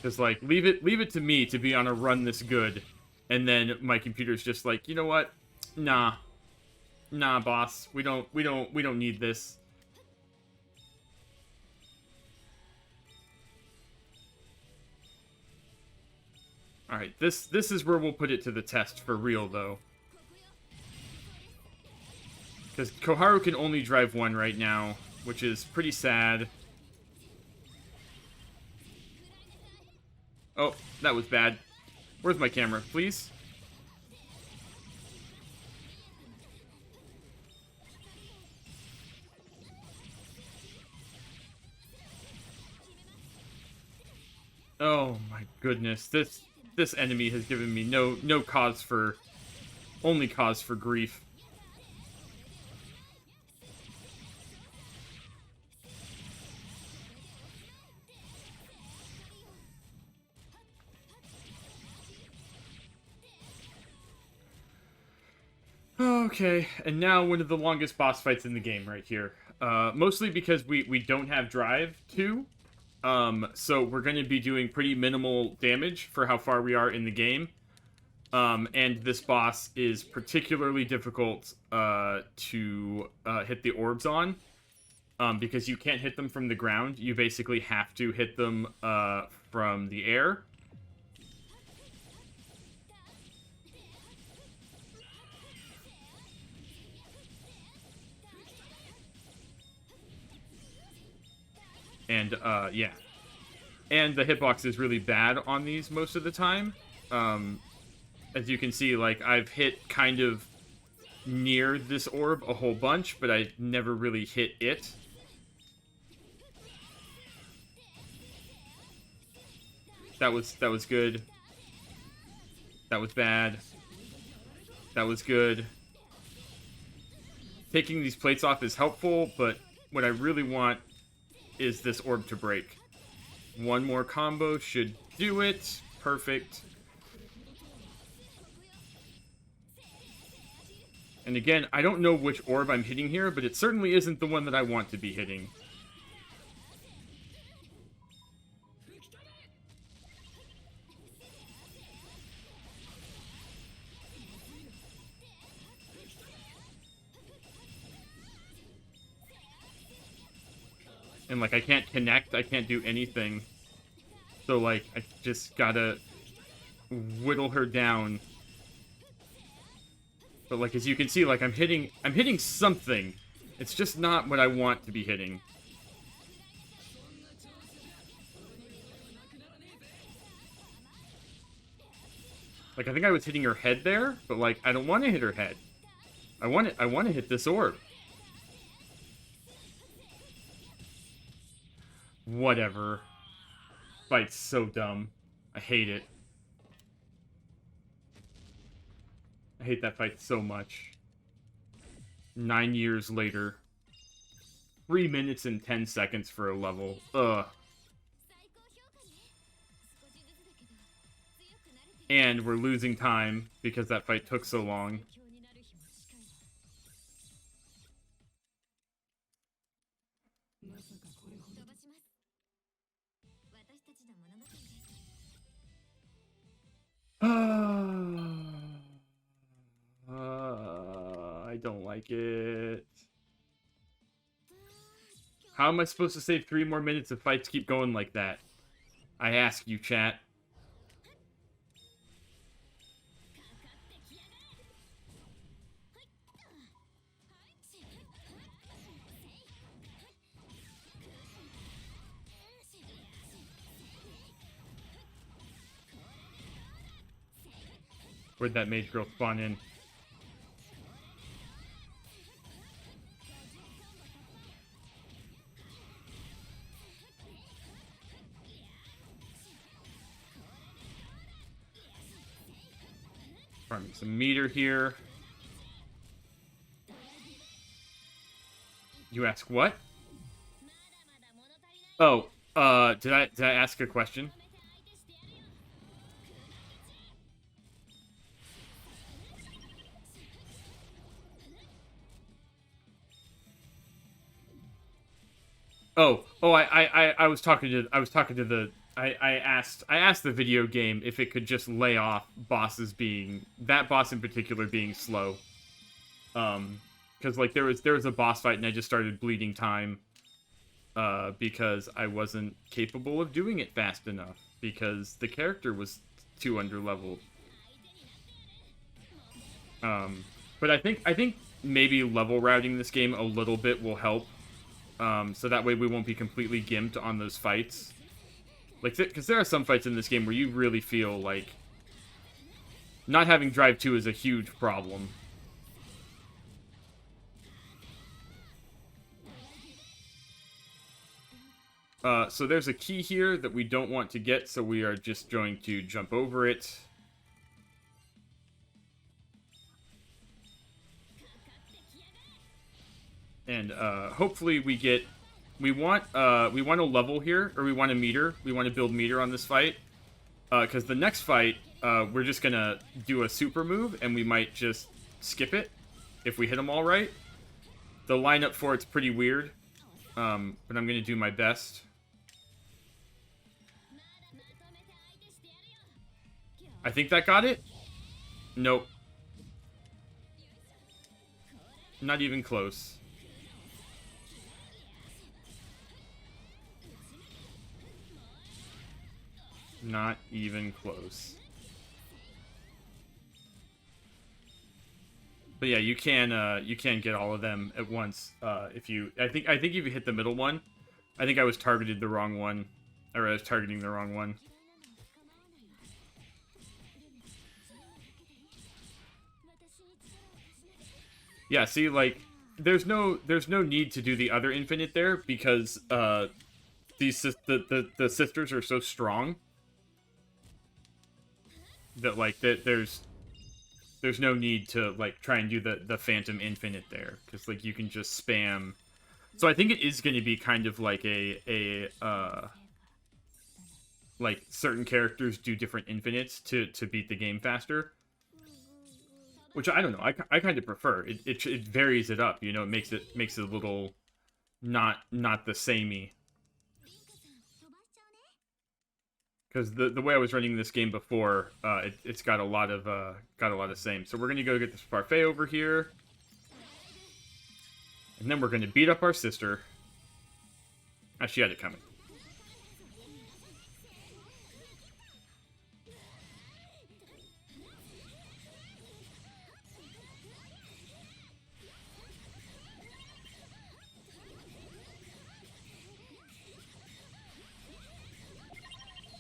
Cause like leave it to me to be on a run this good, and then my computer's just like, you know what? Nah, boss. We don't need this. All right, this is where we'll put it to the test for real though. Because Koharu can only drive one right now, which is pretty sad. Oh, that was bad. Where's my camera, please? Oh my goodness, this enemy has given me no cause for, only cause for grief. Okay, and now one of the longest boss fights in the game right here. Mostly because we don't have drive to. So we're going to be doing pretty minimal damage for how far we are in the game. And this boss is particularly difficult to hit the orbs on. Because you can't hit them from the ground. You basically have to hit them from the air. And, yeah. And the hitbox is really bad on these most of the time. As you can see, like, I've hit kind of near this orb a whole bunch, but I never really hit it. That was good. That was bad. That was good. Taking these plates off is helpful, but what I really want is this orb to break. One more combo should do it. Perfect. And again, I don't know which orb I'm hitting here, but it certainly isn't the one that I want to be hitting. And, like, I can't connect, I can't do anything. So, like, I just gotta whittle her down. But, like, as you can see, like, I'm hitting something. It's just not what I want to be hitting. Like, I think I was hitting her head there, but, like, I don't want to hit her head. I want to hit this orb. Whatever. Fight's so dumb. I hate it. I hate that fight so much. 9 years later. 3 minutes and 10 seconds for a level. Ugh. And we're losing time because that fight took so long. I don't like it. How am I supposed to save 3 more minutes if fights keep going like that? I ask you, chat. Where'd that mage girl spawn in? Farming some meter here. You ask what? Oh, did I ask a question? I was talking to the I asked the video game if it could just lay off bosses being, that boss in particular being slow. Because like there was a boss fight and I just started bleeding time because I wasn't capable of doing it fast enough because the character was too underleveled. But I think maybe level routing this game a little bit will help. So that way we won't be completely gimped on those fights. Like, because there are some fights in this game where you really feel like not having Drive 2 is a huge problem. So there's a key here that we don't want to get, so we are just going to jump over it. And hopefully we get, we want a level here, or we want a meter. We want to build meter on this fight, because the next fight we're just gonna do a super move, and we might just skip it if we hit them all right. The lineup for it's pretty weird, but I'm gonna do my best. I think that got it. Nope. Not even close. Not even close. But yeah, you can get all of them at once if you. I think if you hit the middle one, I think I was targeted the wrong one, or I was targeting the wrong one. Yeah, see, like there's no need to do the other infinite there because the sisters are so strong that like there's no need to like try and do the Phantom Infinite there because like you can just spam. So I think it is going to be kind of like a like certain characters do different infinites to beat the game faster, which I don't know. I kind of prefer it. It varies it up, you know. It makes it a little not the samey. Because the way I was running this game before, it's got a lot of same. So we're gonna go get this parfait over here, and then we're gonna beat up our sister. Ah, she had it coming.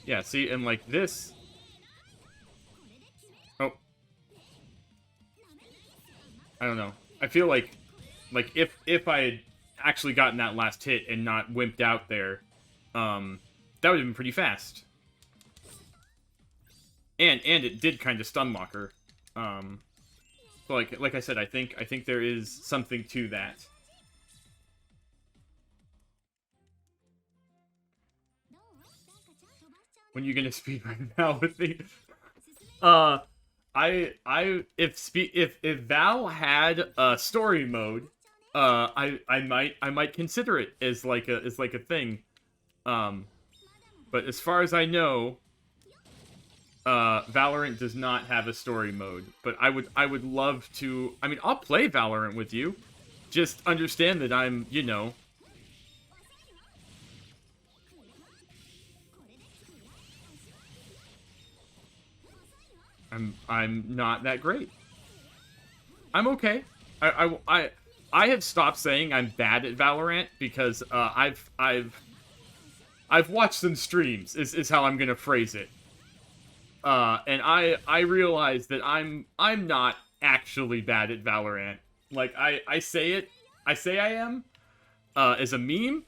Yeah, see, and like this... Oh. I don't know. I feel like if I had actually gotten that last hit and not wimped out there, That would have been pretty fast. And it did kind of stun lock her. So like I said, I think there is something to that. When you gonna speedrun now with me? If Val had a story mode, I might consider it as like a thing. But as far as I know, Valorant does not have a story mode. But I would love to. I mean, I'll play Valorant with you. Just understand that I'm, you know. I'm not that great. I'm okay. I have stopped saying I'm bad at Valorant because I've watched some streams is how I'm gonna phrase it. And I realize that I'm not actually bad at Valorant. Like I say I am as a meme,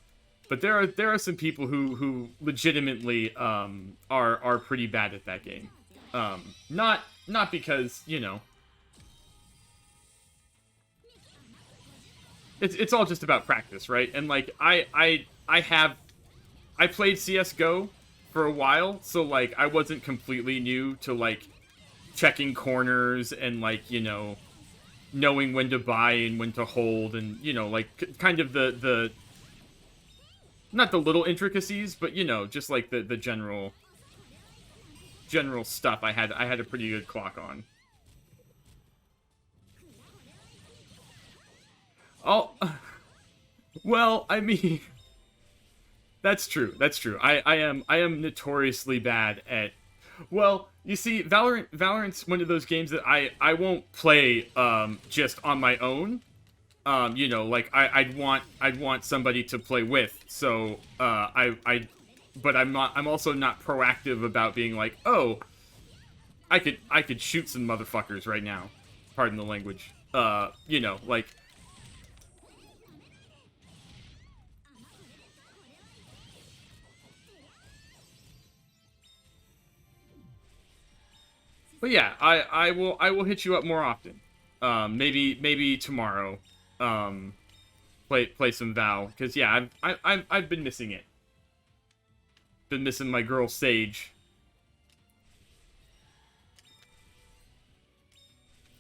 but there are some people who legitimately are pretty bad at that game. Not because, you know, it's all just about practice, right? And like I played CS:GO for a while, so like I wasn't completely new to like checking corners and like, you know, knowing when to buy and when to hold, and you know, like kind of the not the little intricacies, but you know, just like the general stuff. I had a pretty good clock on. Oh, well, I mean, that's true. That's true. I am notoriously bad at. Well, you see, Valorant's one of those games that I won't play just on my own. You know, like I'd want somebody to play with. So but I'm also not proactive about being like, oh, I could shoot some motherfuckers right now. Pardon the language. You know, like. But yeah, I will hit you up more often. Maybe tomorrow. Play some Val, because yeah, I've been missing it. Been missing my girl Sage.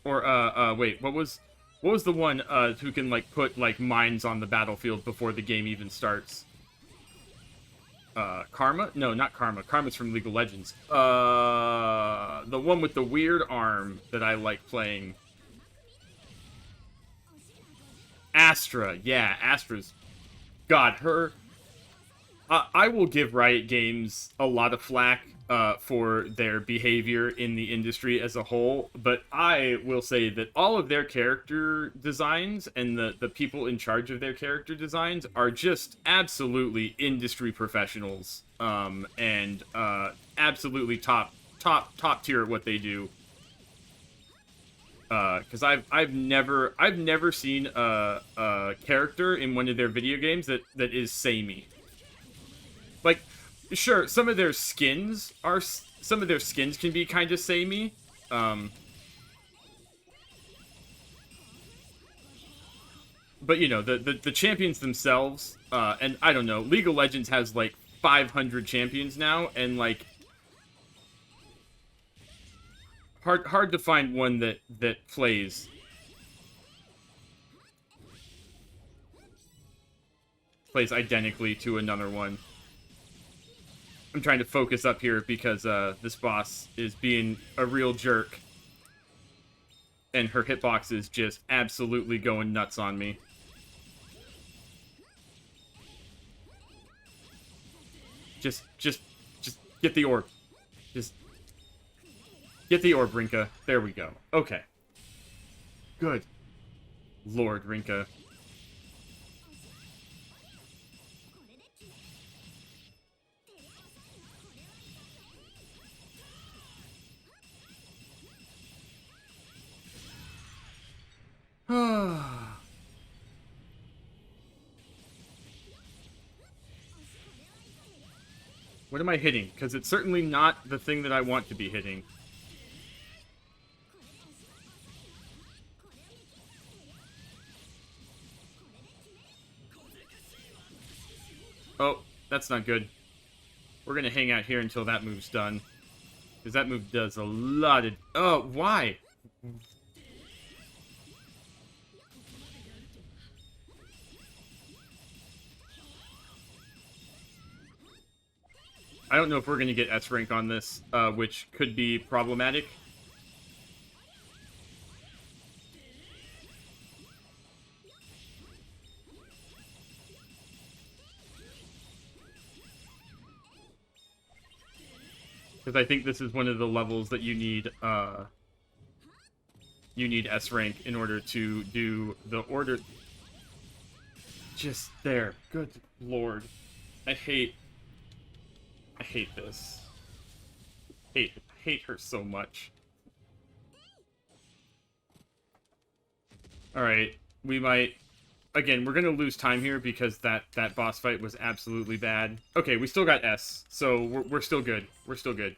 Or wait, what was the one who can like put like mines on the battlefield before the game even starts? Karma? No, not Karma. Karma's from League of Legends. The one with the weird arm that I like playing. Astra. Yeah, Astra's... God, her... I will give Riot Games a lot of flack for their behavior in the industry as a whole, but I will say that all of their character designs and the people in charge of their character designs are just absolutely industry professionals, and absolutely top tier at what they do. Because I've never seen a character in one of their video games that is samey. Like, sure, some of their skins can be kind of samey. But you know, the champions themselves, and I don't know, League of Legends has like 500 champions now, and like hard to find one that plays identically to another one. I'm trying to focus up here because this boss is being a real jerk. And her hitbox is just absolutely going nuts on me. Just get the orb. Just get the orb, Rinka. There we go. Okay. Good. Lord, Rinka. What am I hitting? Because it's certainly not the thing that I want to be hitting. Oh, that's not good. We're gonna hang out here until that move's done. Because that move does a lot of... Oh, why? I don't know if we're gonna get S rank on this, which could be problematic. Because I think this is one of the levels that you need S rank in order to do the order. Just there. Good lord. I hate this. Hate her so much. Alright, we might... Again, we're gonna lose time here because that boss fight was absolutely bad. Okay, we still got S, so we're still good. We're still good.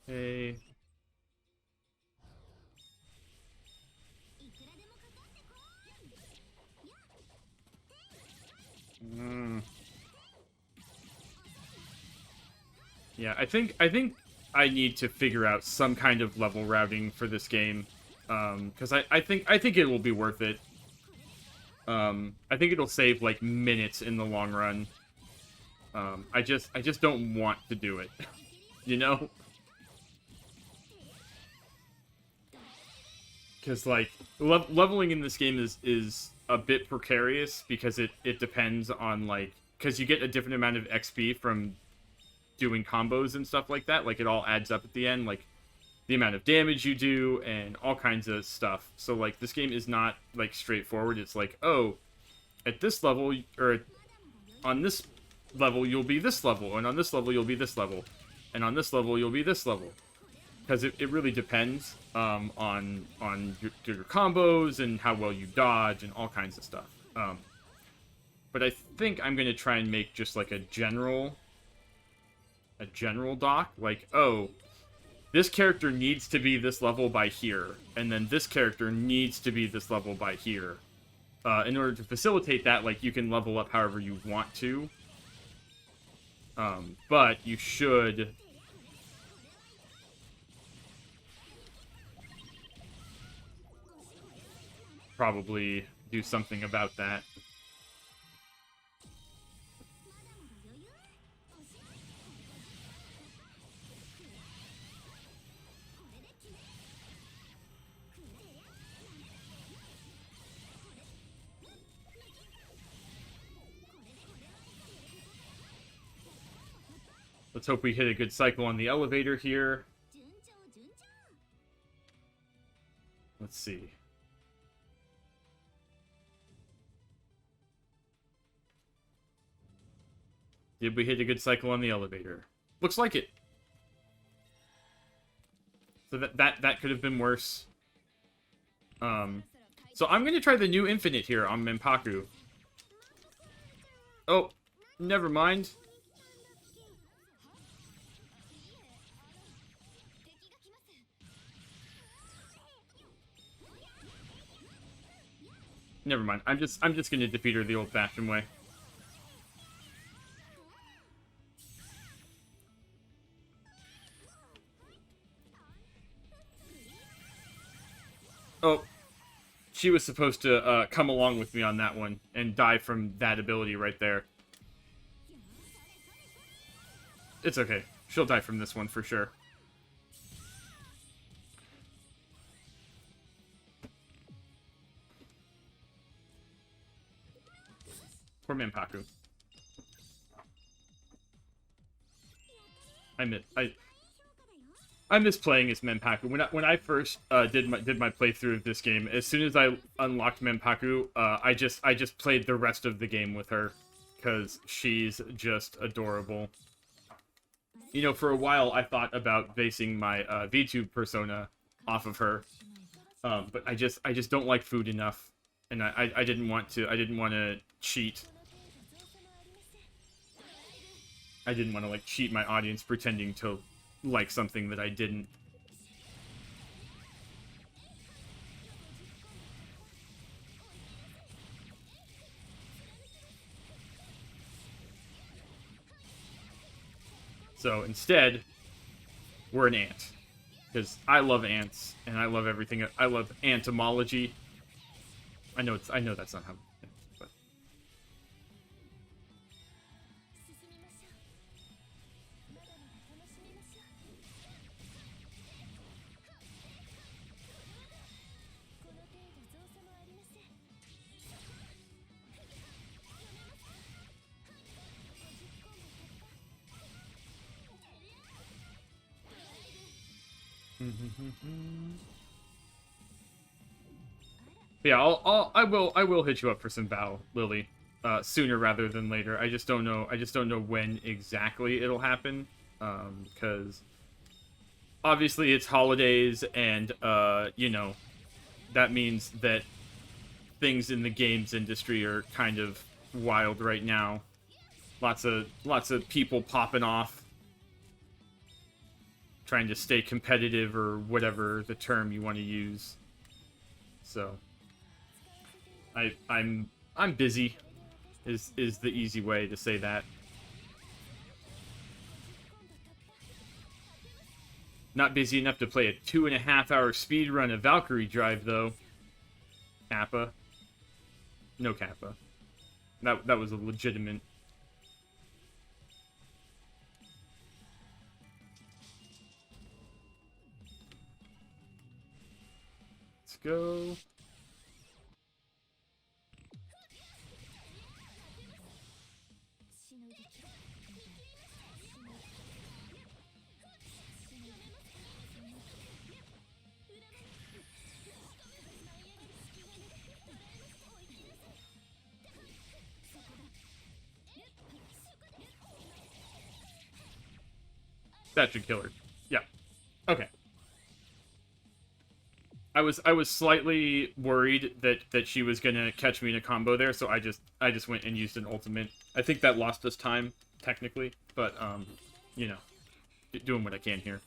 Hey. Yeah, I think I need to figure out some kind of level routing for this game, because I think it will be worth it. I think it'll save like minutes in the long run. I just don't want to do it, you know? Because like leveling in this game is a bit precarious because it depends on like because you get a different amount of XP from doing combos and stuff like that. Like it all adds up at the end, like the amount of damage you do and all kinds of stuff. So like this game is not like straightforward. It's like, oh, at this level or on this level you'll be this level, and on this level you'll be this level, and on this level you'll be this level. Because it really depends on your combos and how well you dodge and all kinds of stuff. But I think I'm gonna try and make just like a general doc, like, oh, this character needs to be this level by here, and then this character needs to be this level by here. In order to facilitate that, like, you can level up however you want to. But you should... probably do something about that. Let's hope we hit a good cycle on the elevator here. Let's see. Did we hit a good cycle on the elevator? Looks like it. So that could have been worse. So I'm gonna try the new infinite here on Menpaku. Oh, never mind. Never mind. I'm just gonna defeat her the old-fashioned way. Oh, she was supposed to come along with me on that one and die from that ability right there. It's okay. She'll die from this one for sure. Poor Menpaku. I miss playing as Menpaku. When I first did my playthrough of this game, as soon as I unlocked Menpaku, I just played the rest of the game with her, because she's just adorable. You know, for a while I thought about basing my VTube persona off of her, but I just don't like food enough, and I didn't want to cheat. I didn't want to like cheat my audience pretending to like something that I didn't. So instead, we're an ant. Because I love ants, and I love everything. I love entomology. I know that's not how, but yeah, I will hit you up for some Val, Lily, sooner rather than later. I just don't know when exactly it'll happen, because obviously it's holidays, and you know, that means that things in the games industry are kind of wild right now. Lots of people popping off, trying to stay competitive, or whatever the term you want to use. So I'm busy is the easy way to say that. Not busy enough to play a 2.5-hour speed run of Valkyrie Drive though. Kappa. No Kappa. That was a legitimate. Let's go. That should kill her. Yeah. Okay. I was slightly worried that she was gonna catch me in a combo there, so I just went and used an ultimate. I think that lost us time technically, but you know, doing what I can here.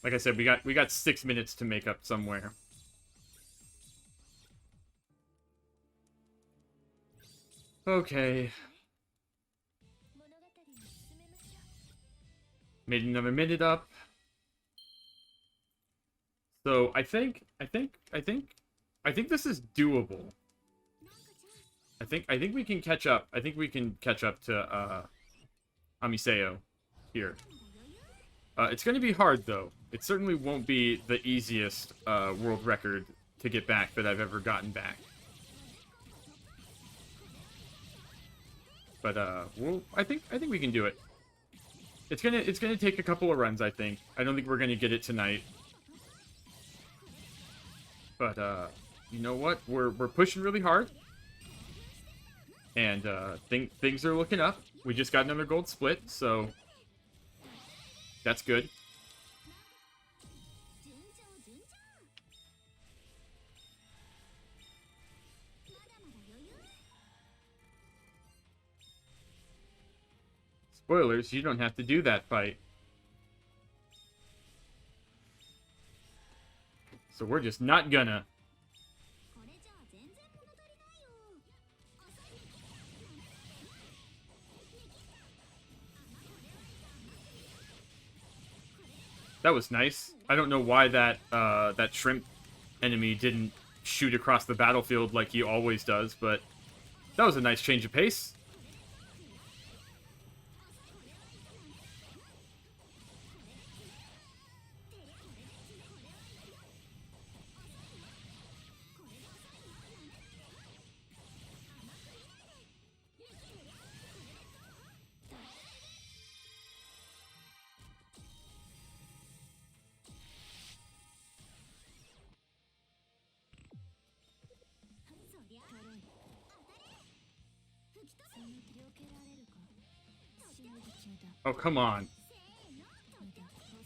Like I said, we got 6 minutes to make up somewhere. Okay. Made another minute up. So I think this is doable. I think we can catch up. I think we can catch up to Amiseo here. It's going to be hard though. It certainly won't be the easiest world record to get back that I've ever gotten back. But well, I think we can do it. It's gonna take a couple of runs, I think. I don't think we're gonna get it tonight. But you know what? We're pushing really hard. And things are looking up. We just got another gold split, so that's good. Spoilers, you don't have to do that fight. So we're just not gonna. That was nice. I don't know why that that shrimp enemy didn't shoot across the battlefield like he always does, but that was a nice change of pace. Oh, come on.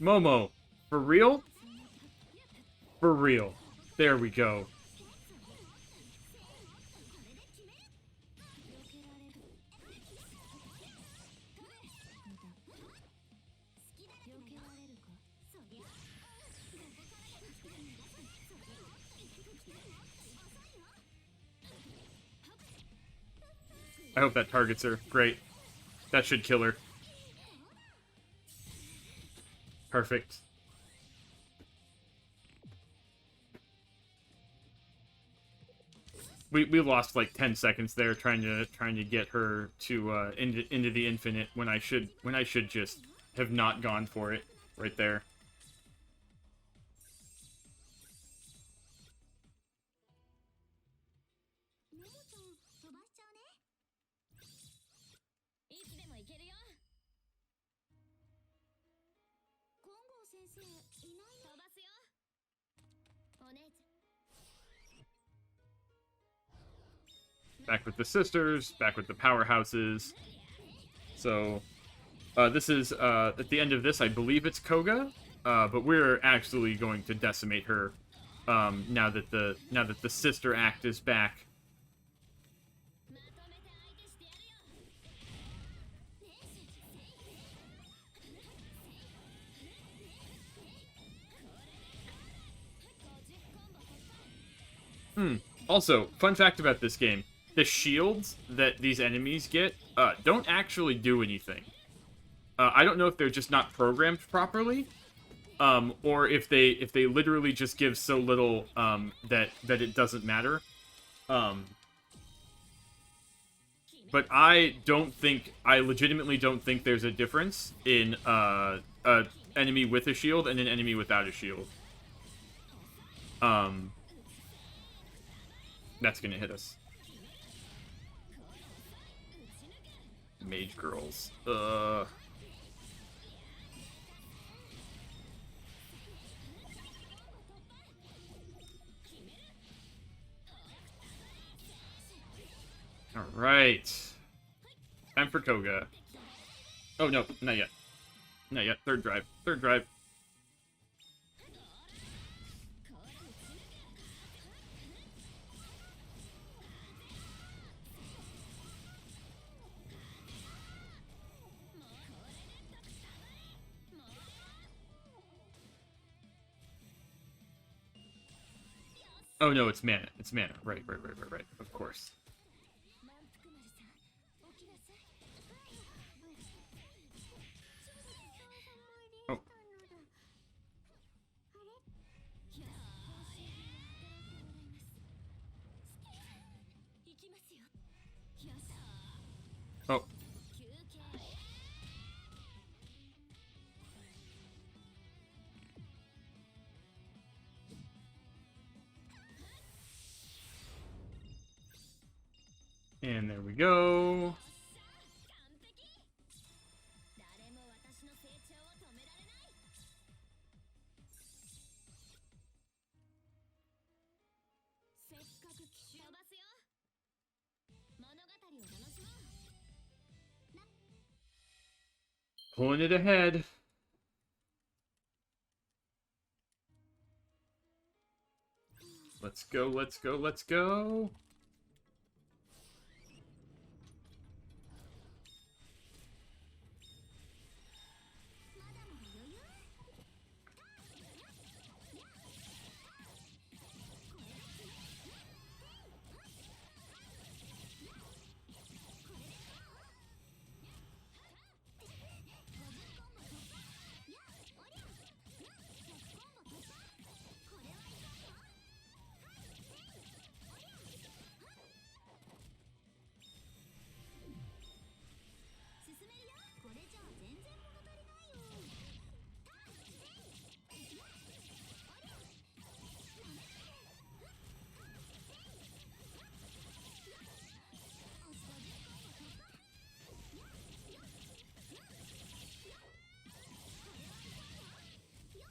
Momo. For real? For real. There we go. I hope that targets her. Great. That should kill her. Perfect. We lost like 10 seconds there trying to get her to into the infinite when I should just have not gone for it right there. Back with the sisters, back with the powerhouses. So, this is, at the end of this, I believe it's Koga, but we're actually going to decimate her, now that the sister act is back. Also, fun fact about this game. The shields that these enemies get don't actually do anything. I don't know if they're just not programmed properly, or if they literally just give so little that it doesn't matter. But I legitimately don't think there's a difference in an enemy with a shield and an enemy without a shield. That's gonna hit us. Mage girls. Alright. Time for Koga. Oh, no, not yet. Not yet. Third drive. Third drive. Oh no, it's mana. It's mana. Right. Of course. Oh. Oh. And there we go. Pulling it ahead. Let's go, let's go, let's go.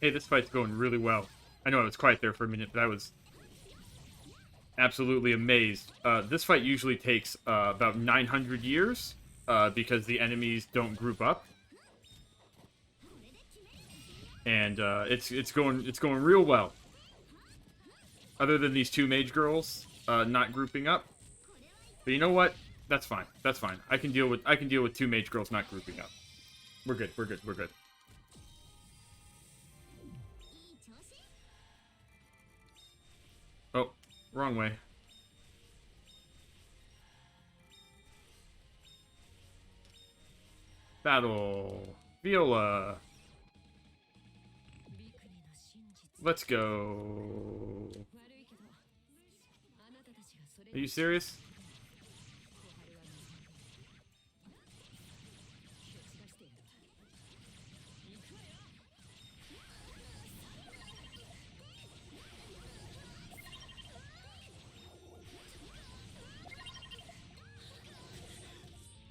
Hey, this fight's going really well. I know I was quiet there for a minute, but I was absolutely amazed. This fight usually takes about 900 years, because the enemies don't group up. and it's going real well. Other than these two mage girls not grouping up, but you know what? That's fine. That's fine. I can deal with two mage girls not grouping up. We're good. We're good. We're good. Oh, wrong way. Battle. Viola. Let's go. Are you serious?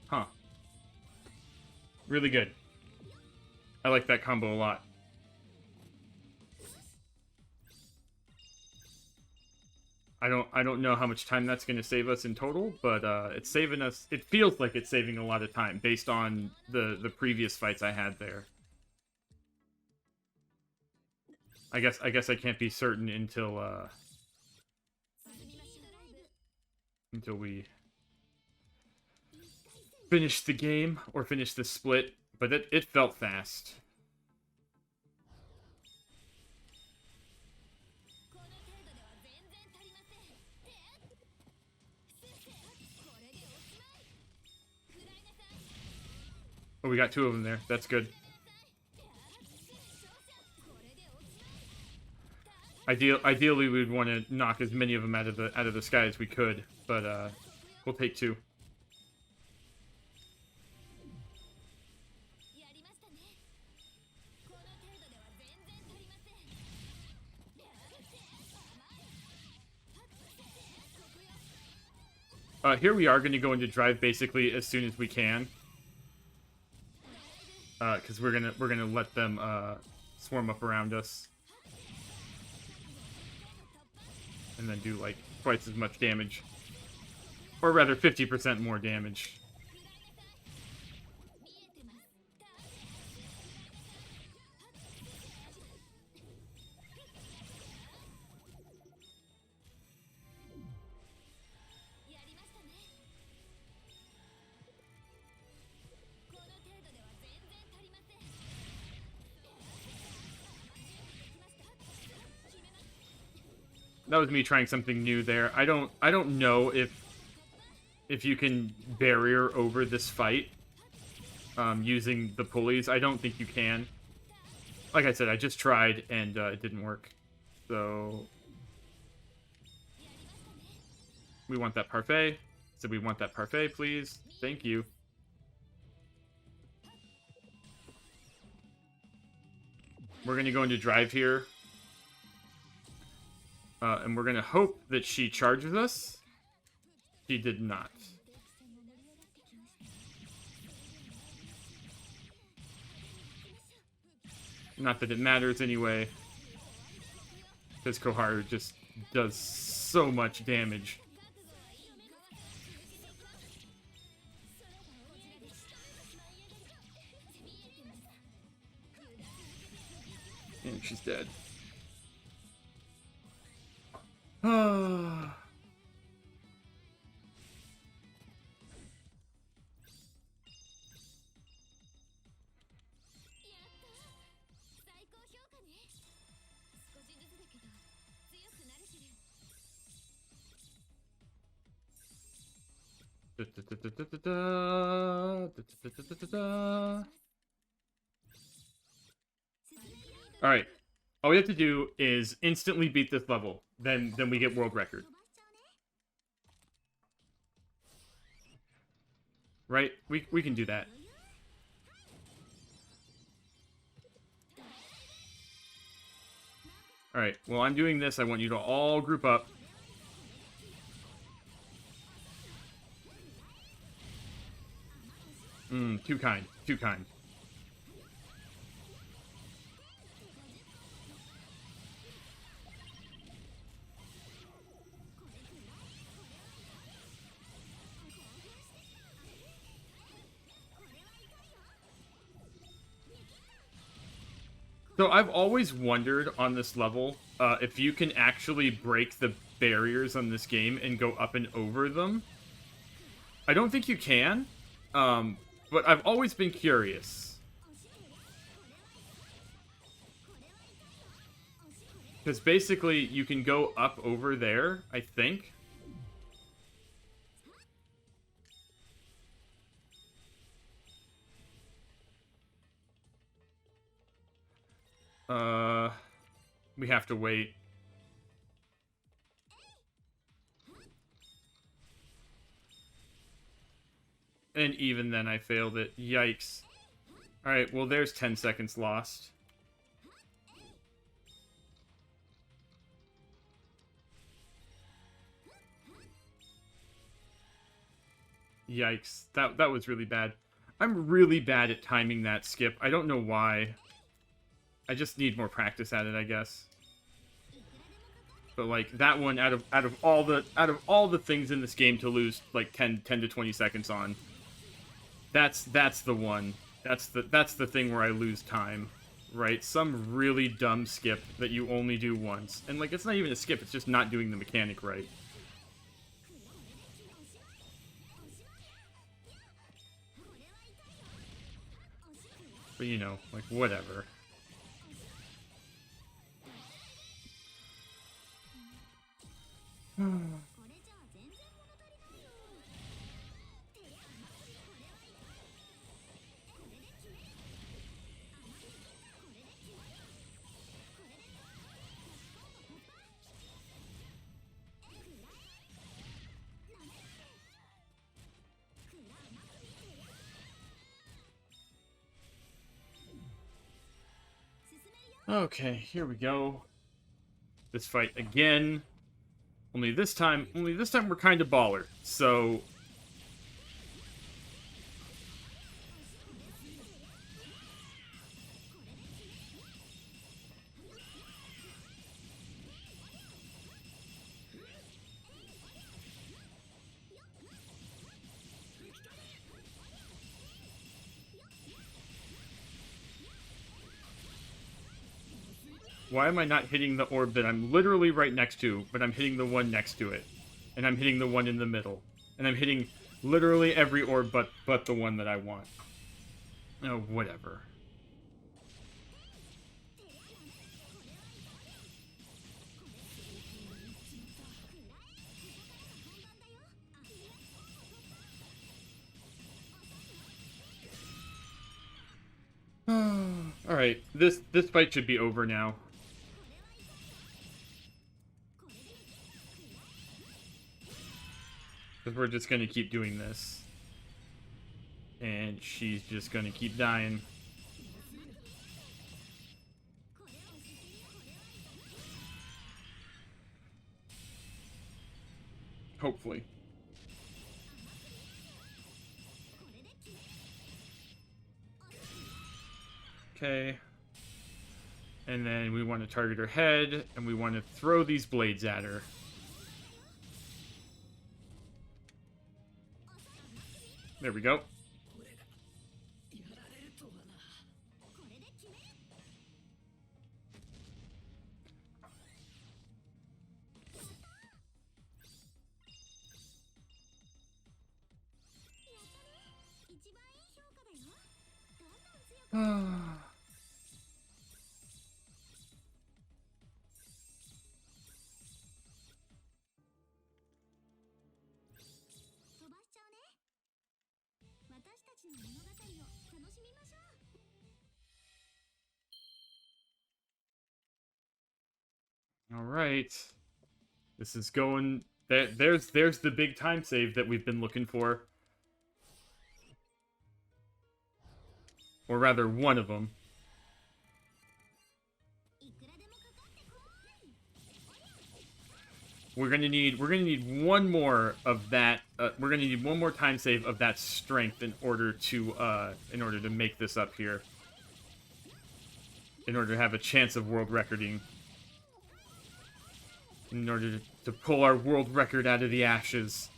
Huh. Really good. I like that combo a lot. I don't know how much time that's going to save us in total, but it's saving us. It feels like it's saving a lot of time based on the previous fights I had there. I guess I can't be certain until we finish the game or finish the split, but it felt fast. Oh, we got two of them there. That's good. Ideally, we'd want to knock as many of them out of the sky as we could, but we'll take two. Here we are going to go into drive basically as soon as we can. Because we're gonna let them swarm up around us, and then do like twice as much damage, or rather 50% more damage. That was me trying something new there. I don't know if you can barrier over this fight using the pulleys. I don't think you can. Like I said, I just tried and it didn't work. So we want that parfait. So we want that parfait, please. Thank you. We're gonna go into drive here. And we're gonna hope that she charges us. She did not. Not that it matters anyway. Because Koharu just does so much damage. And she's dead. Alright. All we have to do is instantly beat this level. Then we get world record. Right? We can do that. Alright, while I'm doing this, I want you to all group up. Too kind. Too kind. So I've always wondered on this level if you can actually break the barriers on this game and go up and over them. I don't think you can, but I've always been curious. Because basically, you can go up over there, I think. We have to wait. And even then I failed it. Yikes. Alright, well there's 10 seconds lost. Yikes. That was really bad. I'm really bad at timing that skip. I don't know why. I just need more practice at it, I guess. But like that one out of all the things in this game to lose like 10 to 20 seconds on. That's the one. That's the thing where I lose time, right? Some really dumb skip that you only do once. And like it's not even a skip, it's just not doing the mechanic right. But you know, like whatever. Okay, here we go. This fight again. Only this time we're kind of baller. So why am I not hitting the orb that I'm literally right next to, but I'm hitting the one next to it? And I'm hitting the one in the middle. And I'm hitting literally every orb but the one that I want. Oh, whatever. Alright, this fight should be over now. Because we're just going to keep doing this. And she's just going to keep dying. Hopefully. Okay. And then we want to target her head, and we want to throw these blades at her. There we go. All right. This is going... There's the big time save that we've been looking for. Or rather, one of them. We're gonna need one more of that. We're gonna need one more time save of that strength in order to make this up here. In order to have a chance of world recording. In order to pull our world record out of the ashes.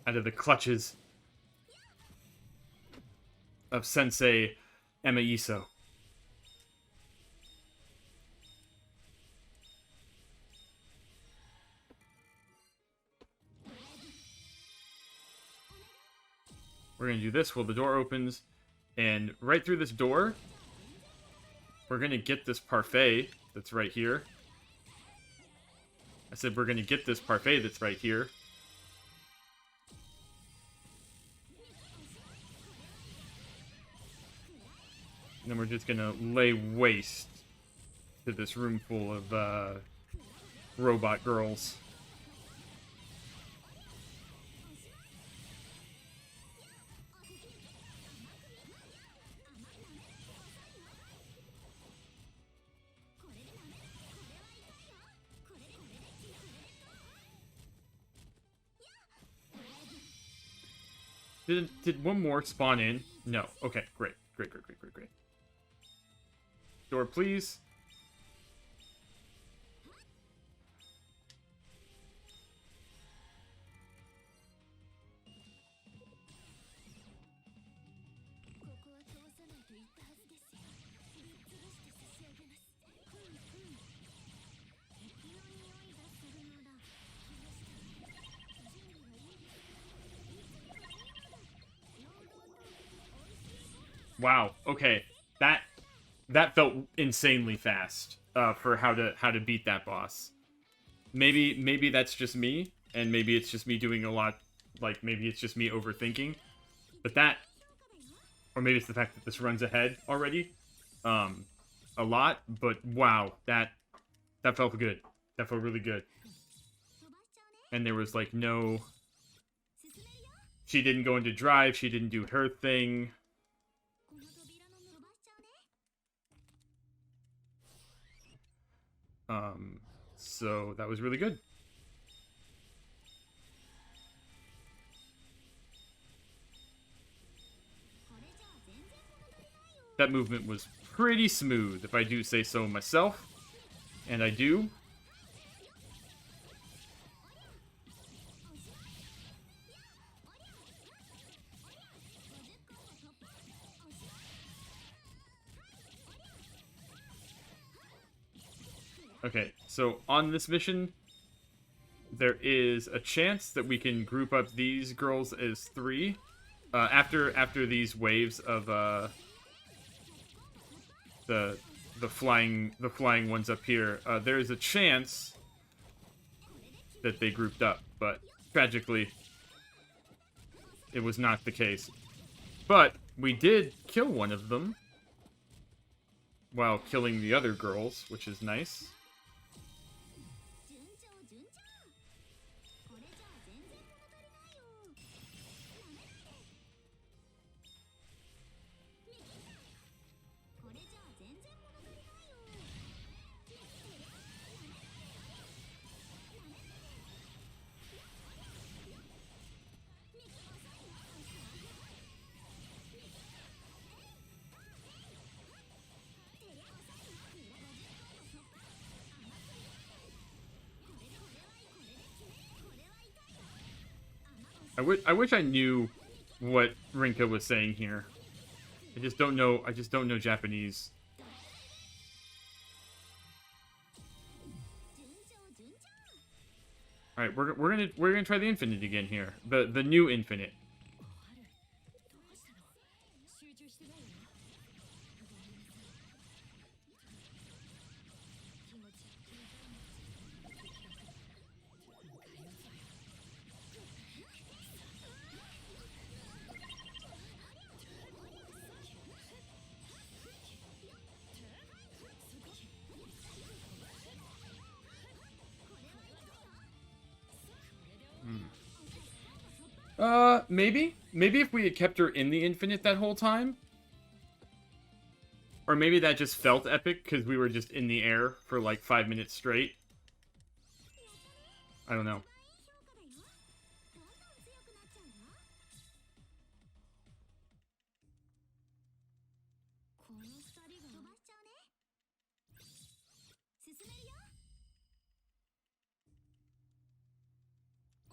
Out of the clutches of Sensei Emaiso. We're going to do this while the door opens. And right through this door, we're going to get this parfait that's right here. I said we're going to get this parfait that's right here. And then we're just going to lay waste to this room full of robot girls. Did one more spawn in? No. Okay, great. Great. Door, please. Wow. Okay. That felt insanely fast for how to beat that boss. Maybe that's just me, and maybe it's just me doing a lot. Like maybe it's just me overthinking, but that, or maybe it's the fact that this runs ahead already, a lot. But wow, that felt good. That felt really good. And there was like no. She didn't go into drive. She didn't do her thing. So that was really good. That movement was pretty smooth, if I do say so myself. And I do. Okay, so on this mission, there is a chance that we can group up these girls as 3. After these waves of the flying ones up here, there is a chance that they grouped up, but tragically, it was not the case. But we did kill one of them while killing the other girls, which is nice. I wish I knew what Rinka was saying here. I just don't know Japanese. All right, we're gonna try the infinite again here. The new infinite. Maybe if we had kept her in the infinite that whole time. Or maybe that just felt epic because we were just in the air for like 5 minutes straight. I don't know.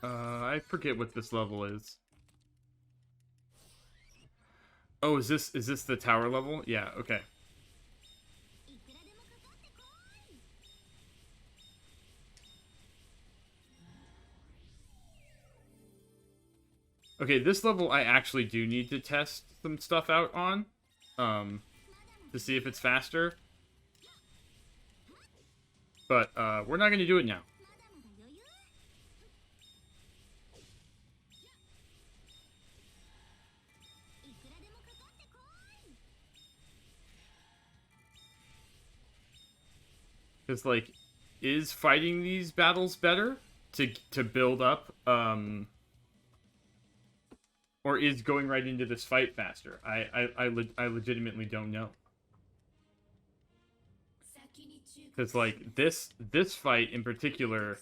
I forget what this level is. Oh, is this the tower level? Yeah, okay. Okay, this level I actually do need to test some stuff out on. To see if it's faster. But, we're not gonna do it now. Because, like, is fighting these battles better to build up, or is going right into this fight faster? I legitimately don't know. Because, like, this fight in particular,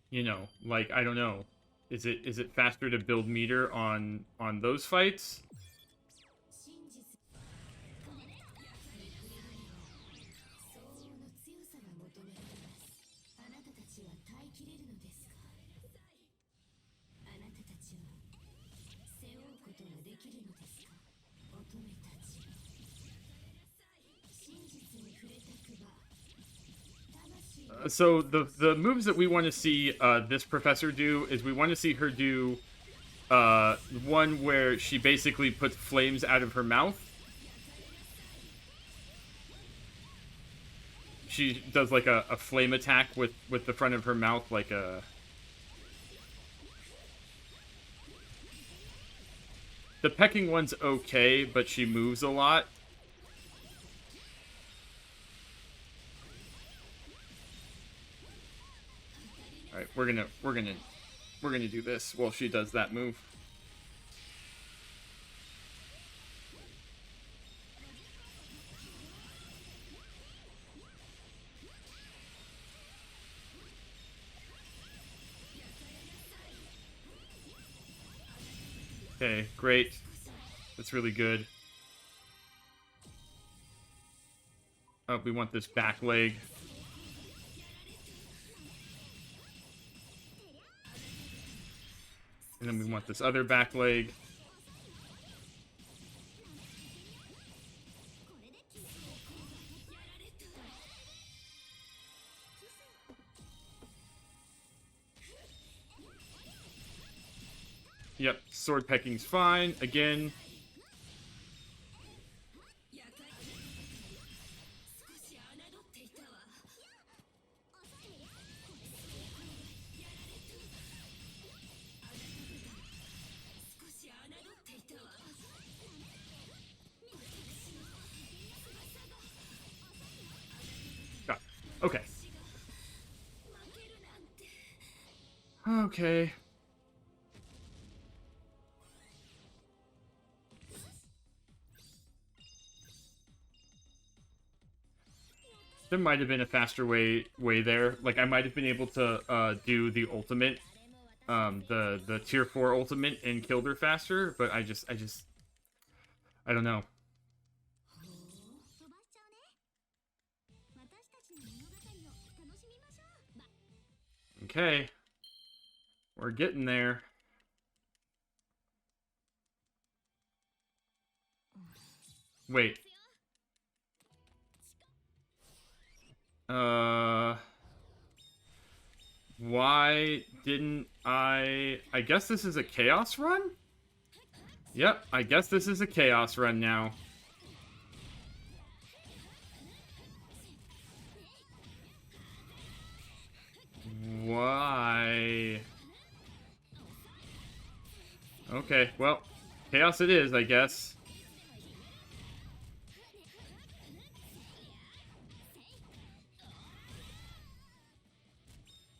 you know, like, I don't know. Is it faster to build meter on those fights? So the moves that we want to see this professor do is we want to see her do one where she basically puts flames out of her mouth. She does like a flame attack with the front of her mouth, like a... The pecking one's okay, but she moves a lot. All right, we're gonna do this while she does that move. Okay, great. That's really good. Oh, we want this back leg. And then we want this other back leg. Yep, sword pecking's fine. Again. Okay. Okay. There might have been a faster way there. Like, I might have been able to do the ultimate, the tier 4 ultimate and killed her faster, but I don't know. Okay. We're getting there. Wait. Why didn't I guess this is a chaos run? Yep, I guess this is a chaos run now. Why? Okay, well, chaos it is, I guess.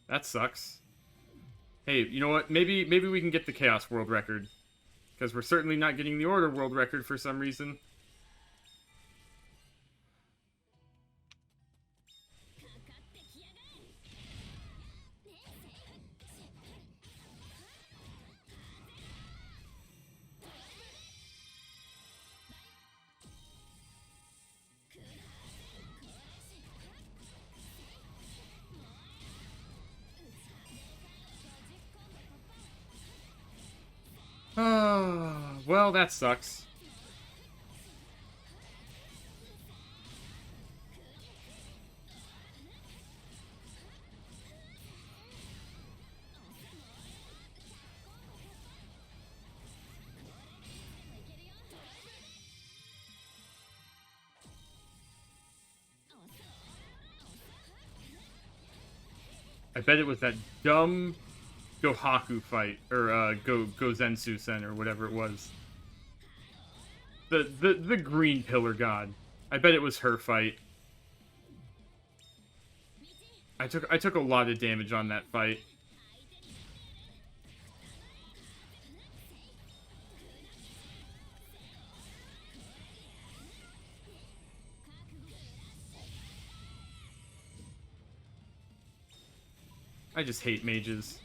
That sucks. Hey, you know what? Maybe we can get the Chaos World Record. Because we're certainly not getting the Order World Record for some reason. Well, that sucks. I bet it was that dumb Gohaku fight, or Gozensu Sen, or whatever it was. The green pillar god. I bet it was her fight. I took a lot of damage on that fight. I just hate mages.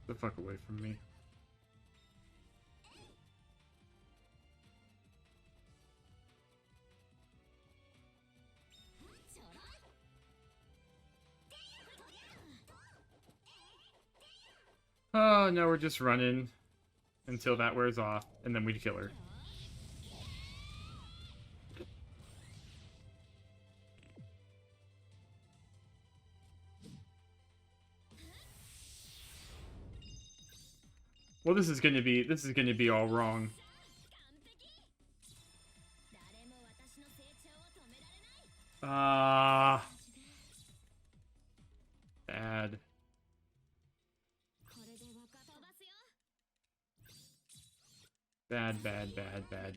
The fuck away from me. Oh, no, we're just running until that wears off, and then we'd kill her. Well, this is gonna be all wrong. Bad.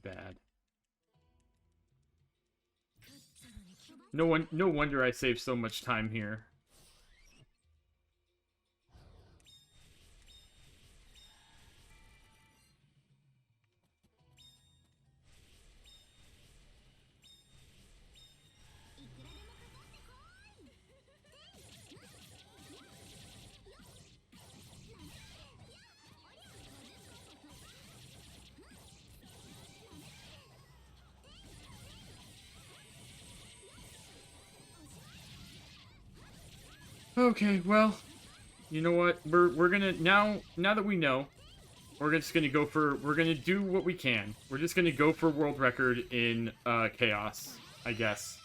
Bad. No wonder I saved so much time here. Okay, well, you know what? We're gonna now that we know, we're gonna do what we can. We're just gonna go for world record in chaos, I guess.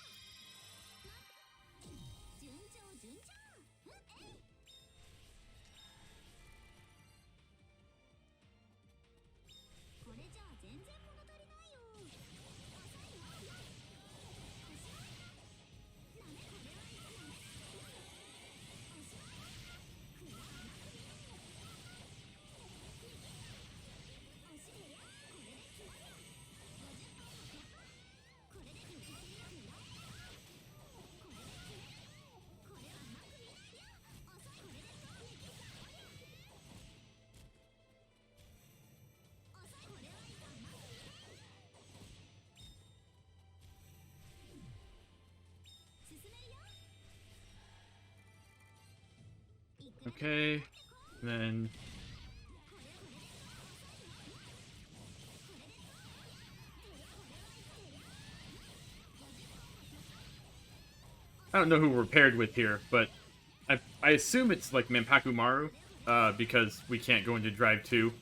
Okay, then... I don't know who we're paired with here, but I assume it's like Manpaku Maru, because we can't go into Drive 2,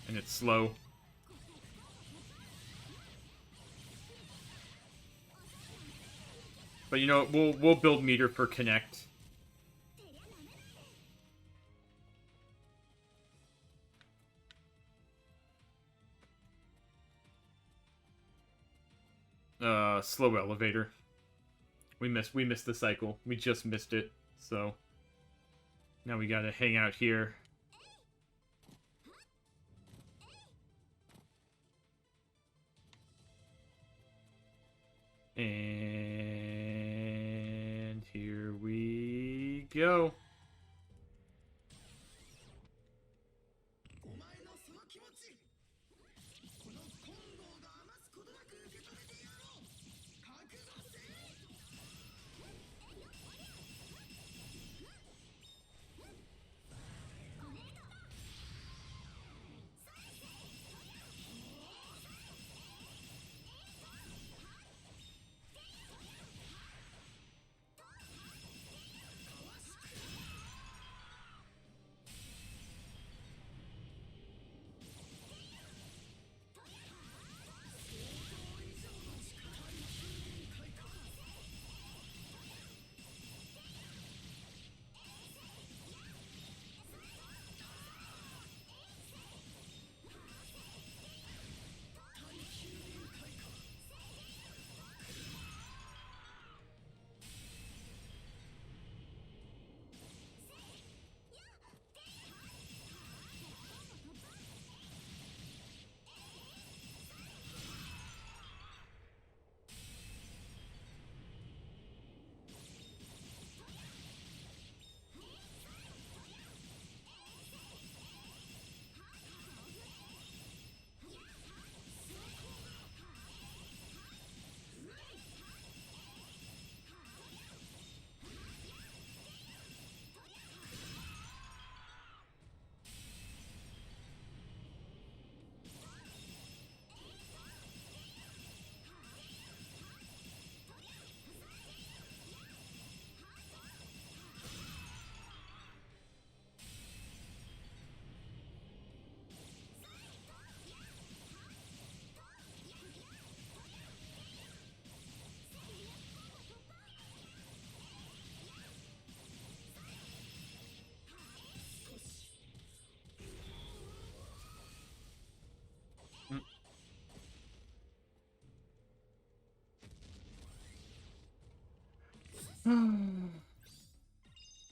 and it's slow. But you know, we'll build meter for Connect. Slow elevator. We missed the cycle. We just missed it, so... Now we gotta hang out here. And here we go.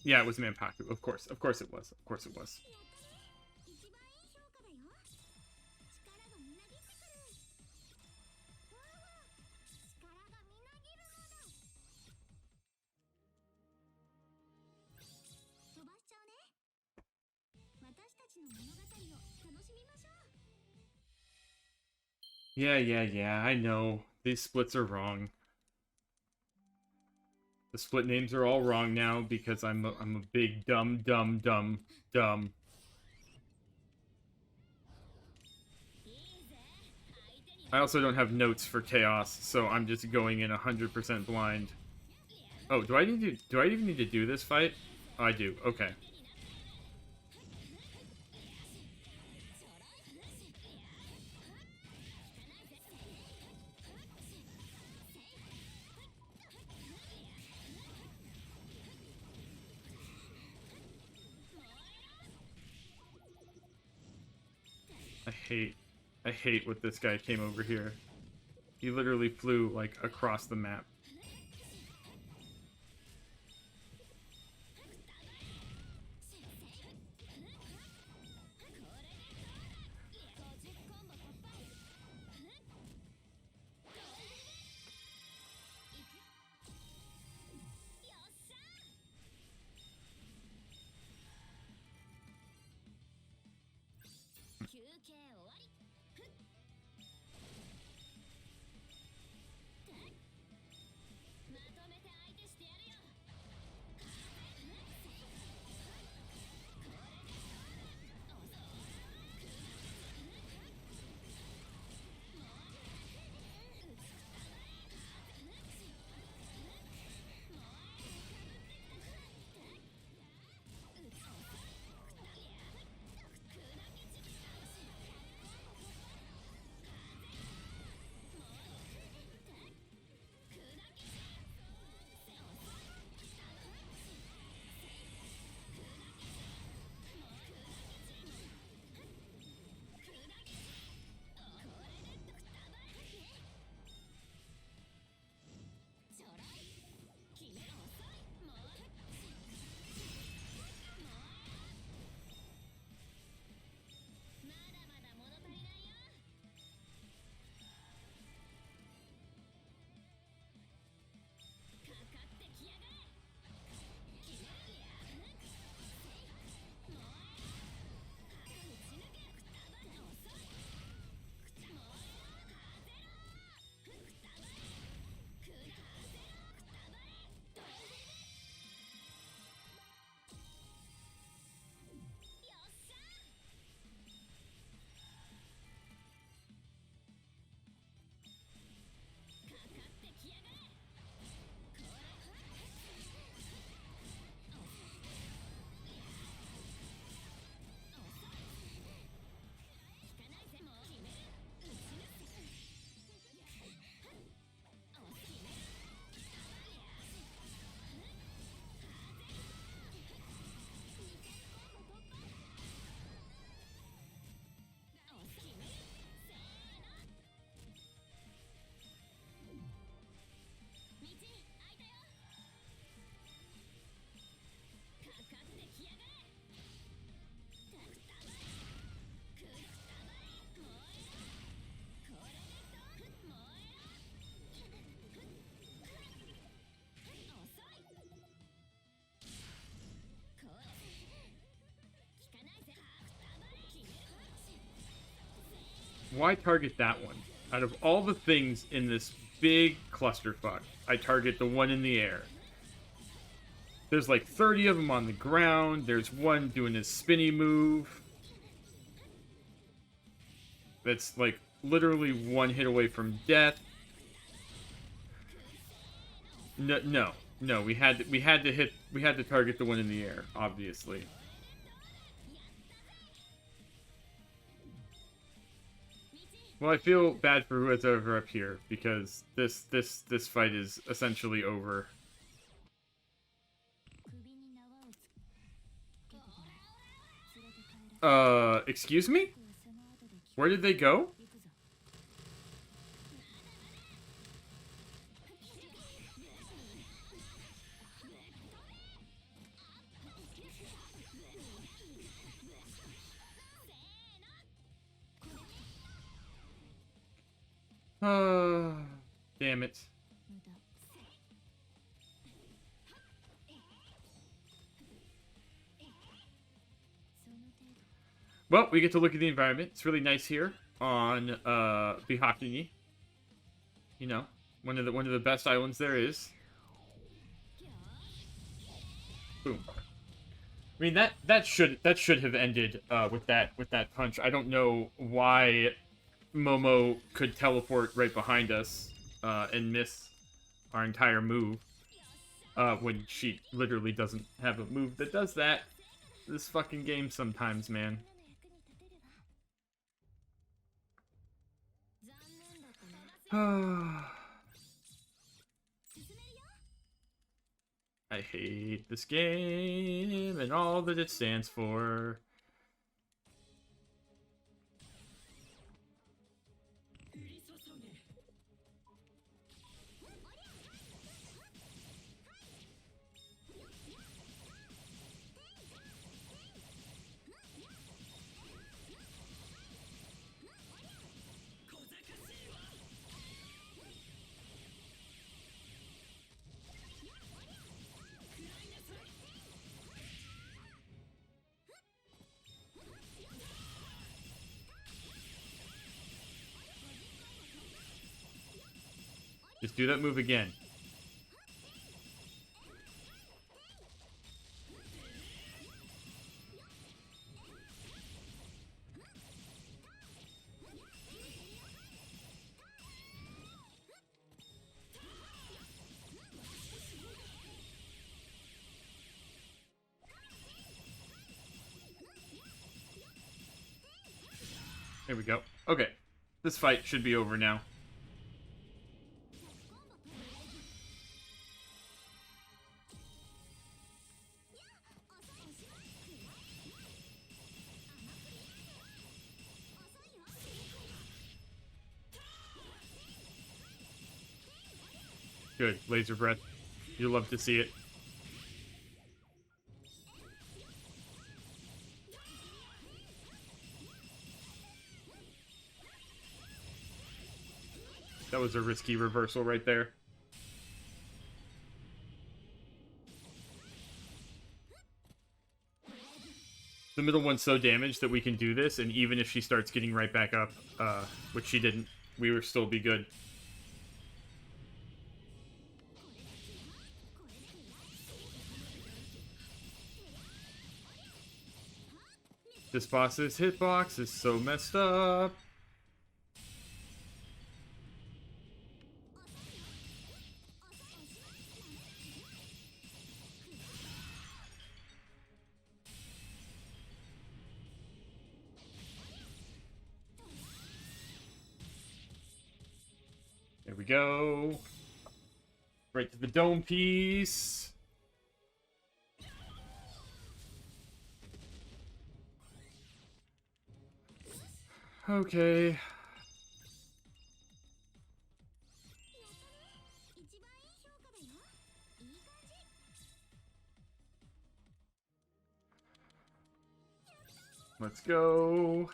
Yeah, it was Manpaku. Of course it was. Of course it was. Yeah, I know. These splits are wrong. The split names are all wrong now because I'm a big dumb. I also don't have notes for Chaos, so I'm just going in 100% blind. Oh, do I even need to do this fight? Oh, I do. Okay. I hate what this guy came over here. He literally flew, like, across the map. why target that one? Out of all the things in this big clusterfuck, I target the one in the air. There's like 30 of them on the ground. There's one doing his spinny move. That's like literally one hit away from death. No. We had to target the one in the air, obviously. Well, I feel bad for whoever's over up here because this fight is essentially over. Excuse me? Where did they go? Damn it. Well, we get to look at the environment. It's really nice here on BHIKKHUNI. You know, one of the best islands there is. Boom. I mean that should have ended with that punch. I don't know why Momo could teleport right behind us and miss our entire move when she literally doesn't have a move that does that. This fucking game sometimes, man. I hate this game and all that it stands for. Just do that move again. There we go. Okay. This fight should be over now. Good. Laser breath. You'll love to see it. That was a risky reversal right there. The middle one's so damaged that we can do this, and even if she starts getting right back up, which she didn't, we will still be good. This boss's hitbox is so messed up. There we go. Right to the dome piece. Okay. Let's go.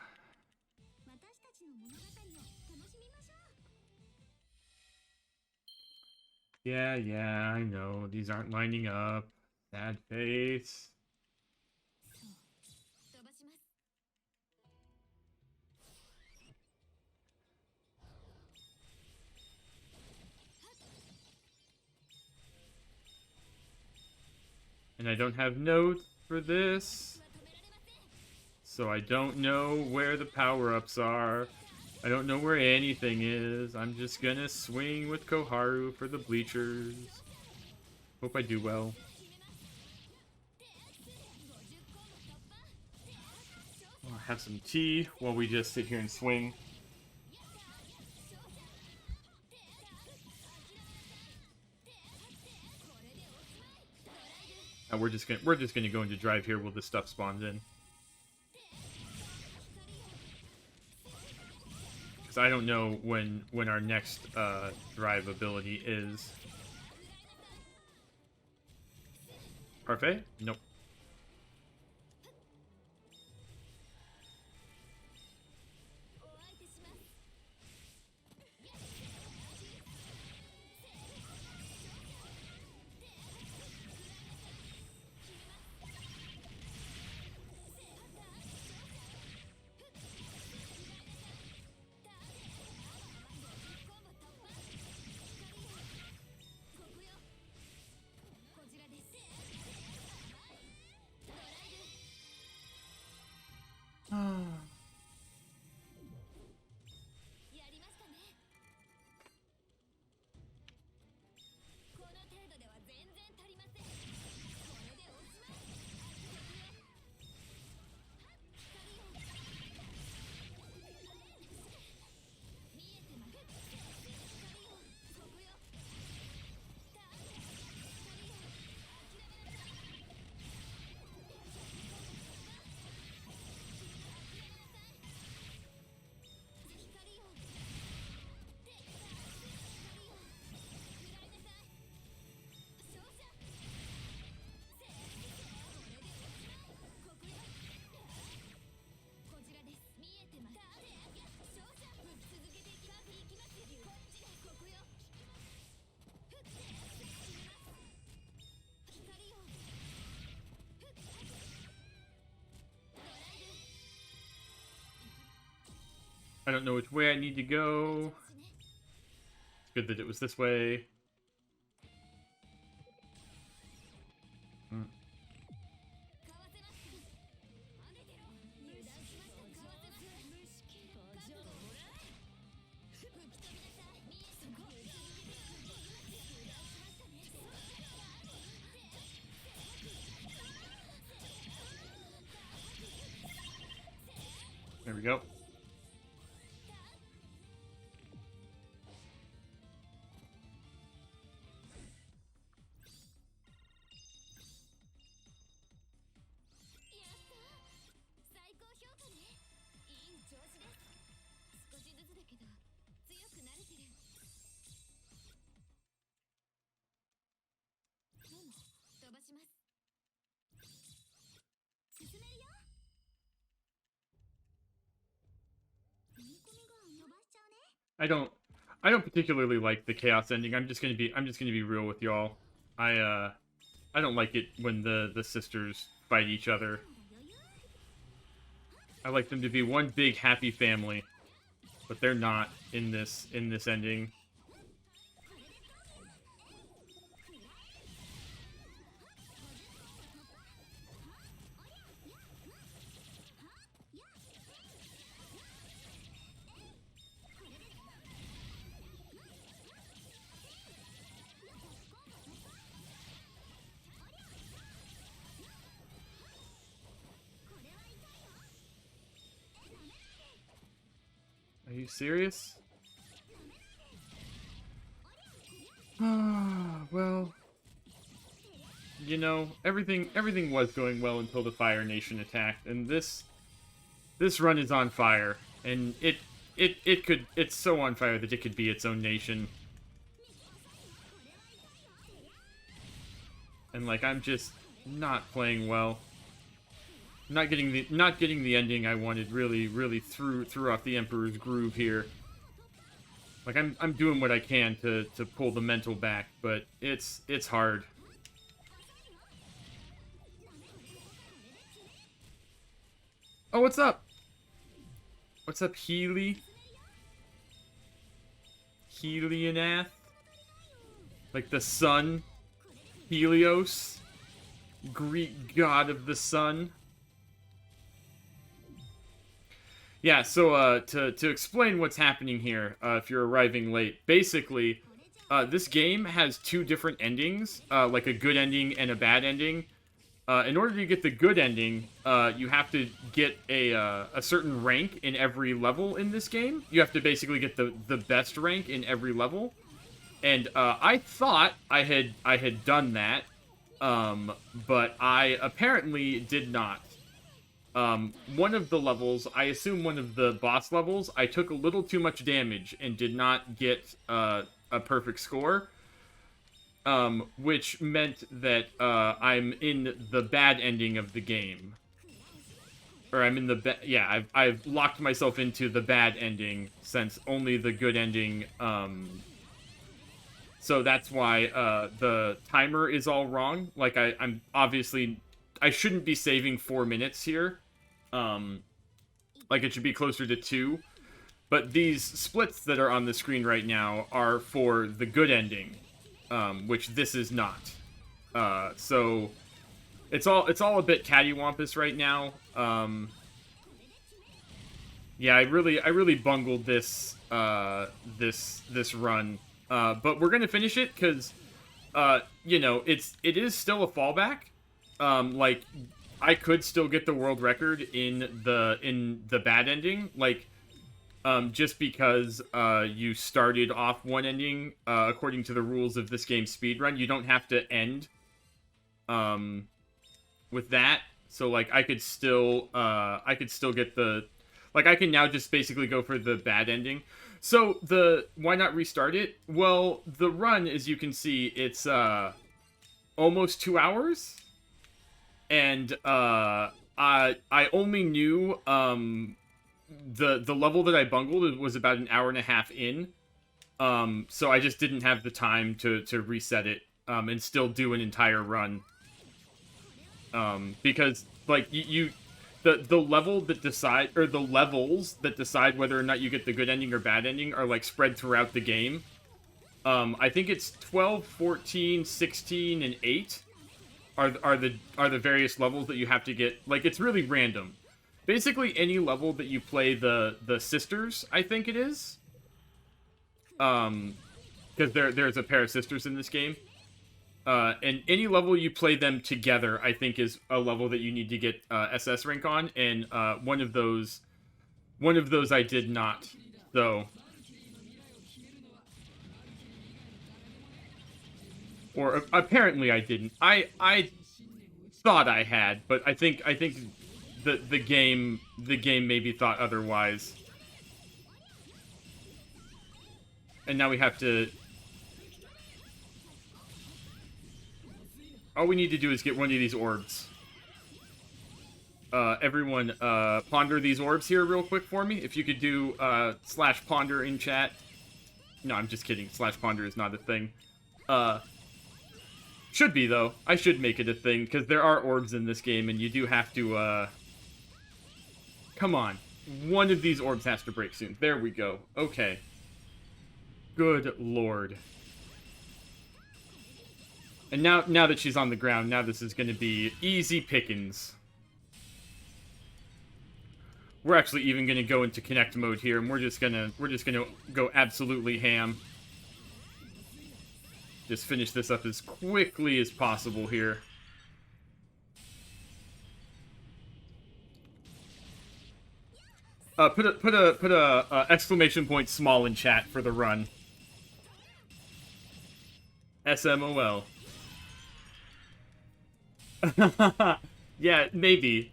Yeah, I know. These aren't lining up. Sad face. And I don't have notes for this. So I don't know where the power-ups are. I don't know where anything is. I'm just gonna swing with Koharu for the bleachers. Hope I do well. I'll have some tea while we just sit here and swing. We're just gonna go into drive here while this stuff spawns in. Because I don't know when our next drive ability is. Parfait? Nope. I don't know which way I need to go. It's good that it was this way. There we go. I don't particularly like the chaos ending. I'm just gonna be real with y'all. I don't like it when the sisters fight each other. I like them to be one big happy family, but they're not in this ending. Are you serious? Well, you know, everything was going well until the Fire Nation attacked, and this run is on fire, and it's so on fire that it could be its own nation. And like I'm just not playing well. Not getting the ending I wanted really threw off the Emperor's groove here. Like I'm doing what I can to pull the mental back, but it's hard. Oh, what's up? What's up, Healy? Helianath? Like the sun? Helios? Greek god of the sun. Yeah, so to explain what's happening here, if you're arriving late, basically, this game has two different endings, like a good ending and a bad ending. In order to get the good ending, you have to get a certain rank in every level in this game. You have to basically get the best rank in every level. And I thought I had done that, but I apparently did not. One of the levels, I assume one of the boss levels, I took a little too much damage and did not get a perfect score. Which meant that I'm in the bad ending of the game. Or I'm in the yeah, I've locked myself into the bad ending since only the good ending. So that's why the timer is all wrong. Like I'm obviously I shouldn't be saving 4 minutes here. Like it should be closer to 2. But these splits that are on the screen right now are for the good ending. Which this is not. So it's all a bit cattywampus right now. Yeah, I really bungled this this run. But we're gonna finish it because you know it is still a fallback. Like I could still get the world record in the bad ending. Like just because you started off one ending according to the rules of this game's speedrun, you don't have to end with that. So like I could still get the like I can now just basically go for the bad ending. So the why not restart it? Well, the run, as you can see, it's almost 2 hours, and I only knew the level that I bungled was about an hour and a half in. So I just didn't have the time to reset it and still do an entire run. Because like the level that decide or the levels that decide whether or not you get the good ending or bad ending are like spread throughout the game. I think it's 12, 14, 16, and 8 are the various levels that you have to get. Like it's really random. Basically, any level that you play the sisters, I think it is. Because there's a pair of sisters in this game. And any level you play them together, I think, is a level that you need to get SS rank on. And one of those I did not. So, or apparently I didn't. I thought I had, but I think the game maybe thought otherwise. And now we have to... All we need to do is get one of these orbs. Everyone, ponder these orbs here real quick for me. If you could do /ponder in chat. No, I'm just kidding. /ponder is not a thing. Should be, though. I should make it a thing, because there are orbs in this game, and you do have to, Come on. One of these orbs has to break soon. There we go. Okay. Good lord. And now that she's on the ground, now this is going to be easy pickings. We're actually even going to go into connect mode here, and we're just gonna go absolutely ham. Just finish this up as quickly as possible here. Put a exclamation point small in chat for the run. SMOL. Yeah, maybe.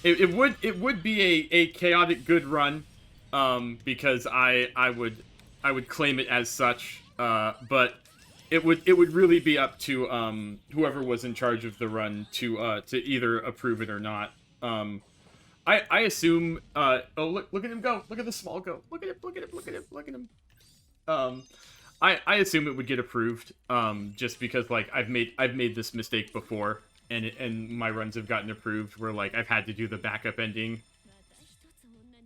It would be a chaotic good run, because I would claim it as such. But it would really be up to whoever was in charge of the run to either approve it or not. I assume. Oh, look at him go! Look at the small go! Look at him! Look at him! Look at him! Look at him! I assume it would get approved. Just because like I've made this mistake before, and my runs have gotten approved where like I've had to do the backup ending.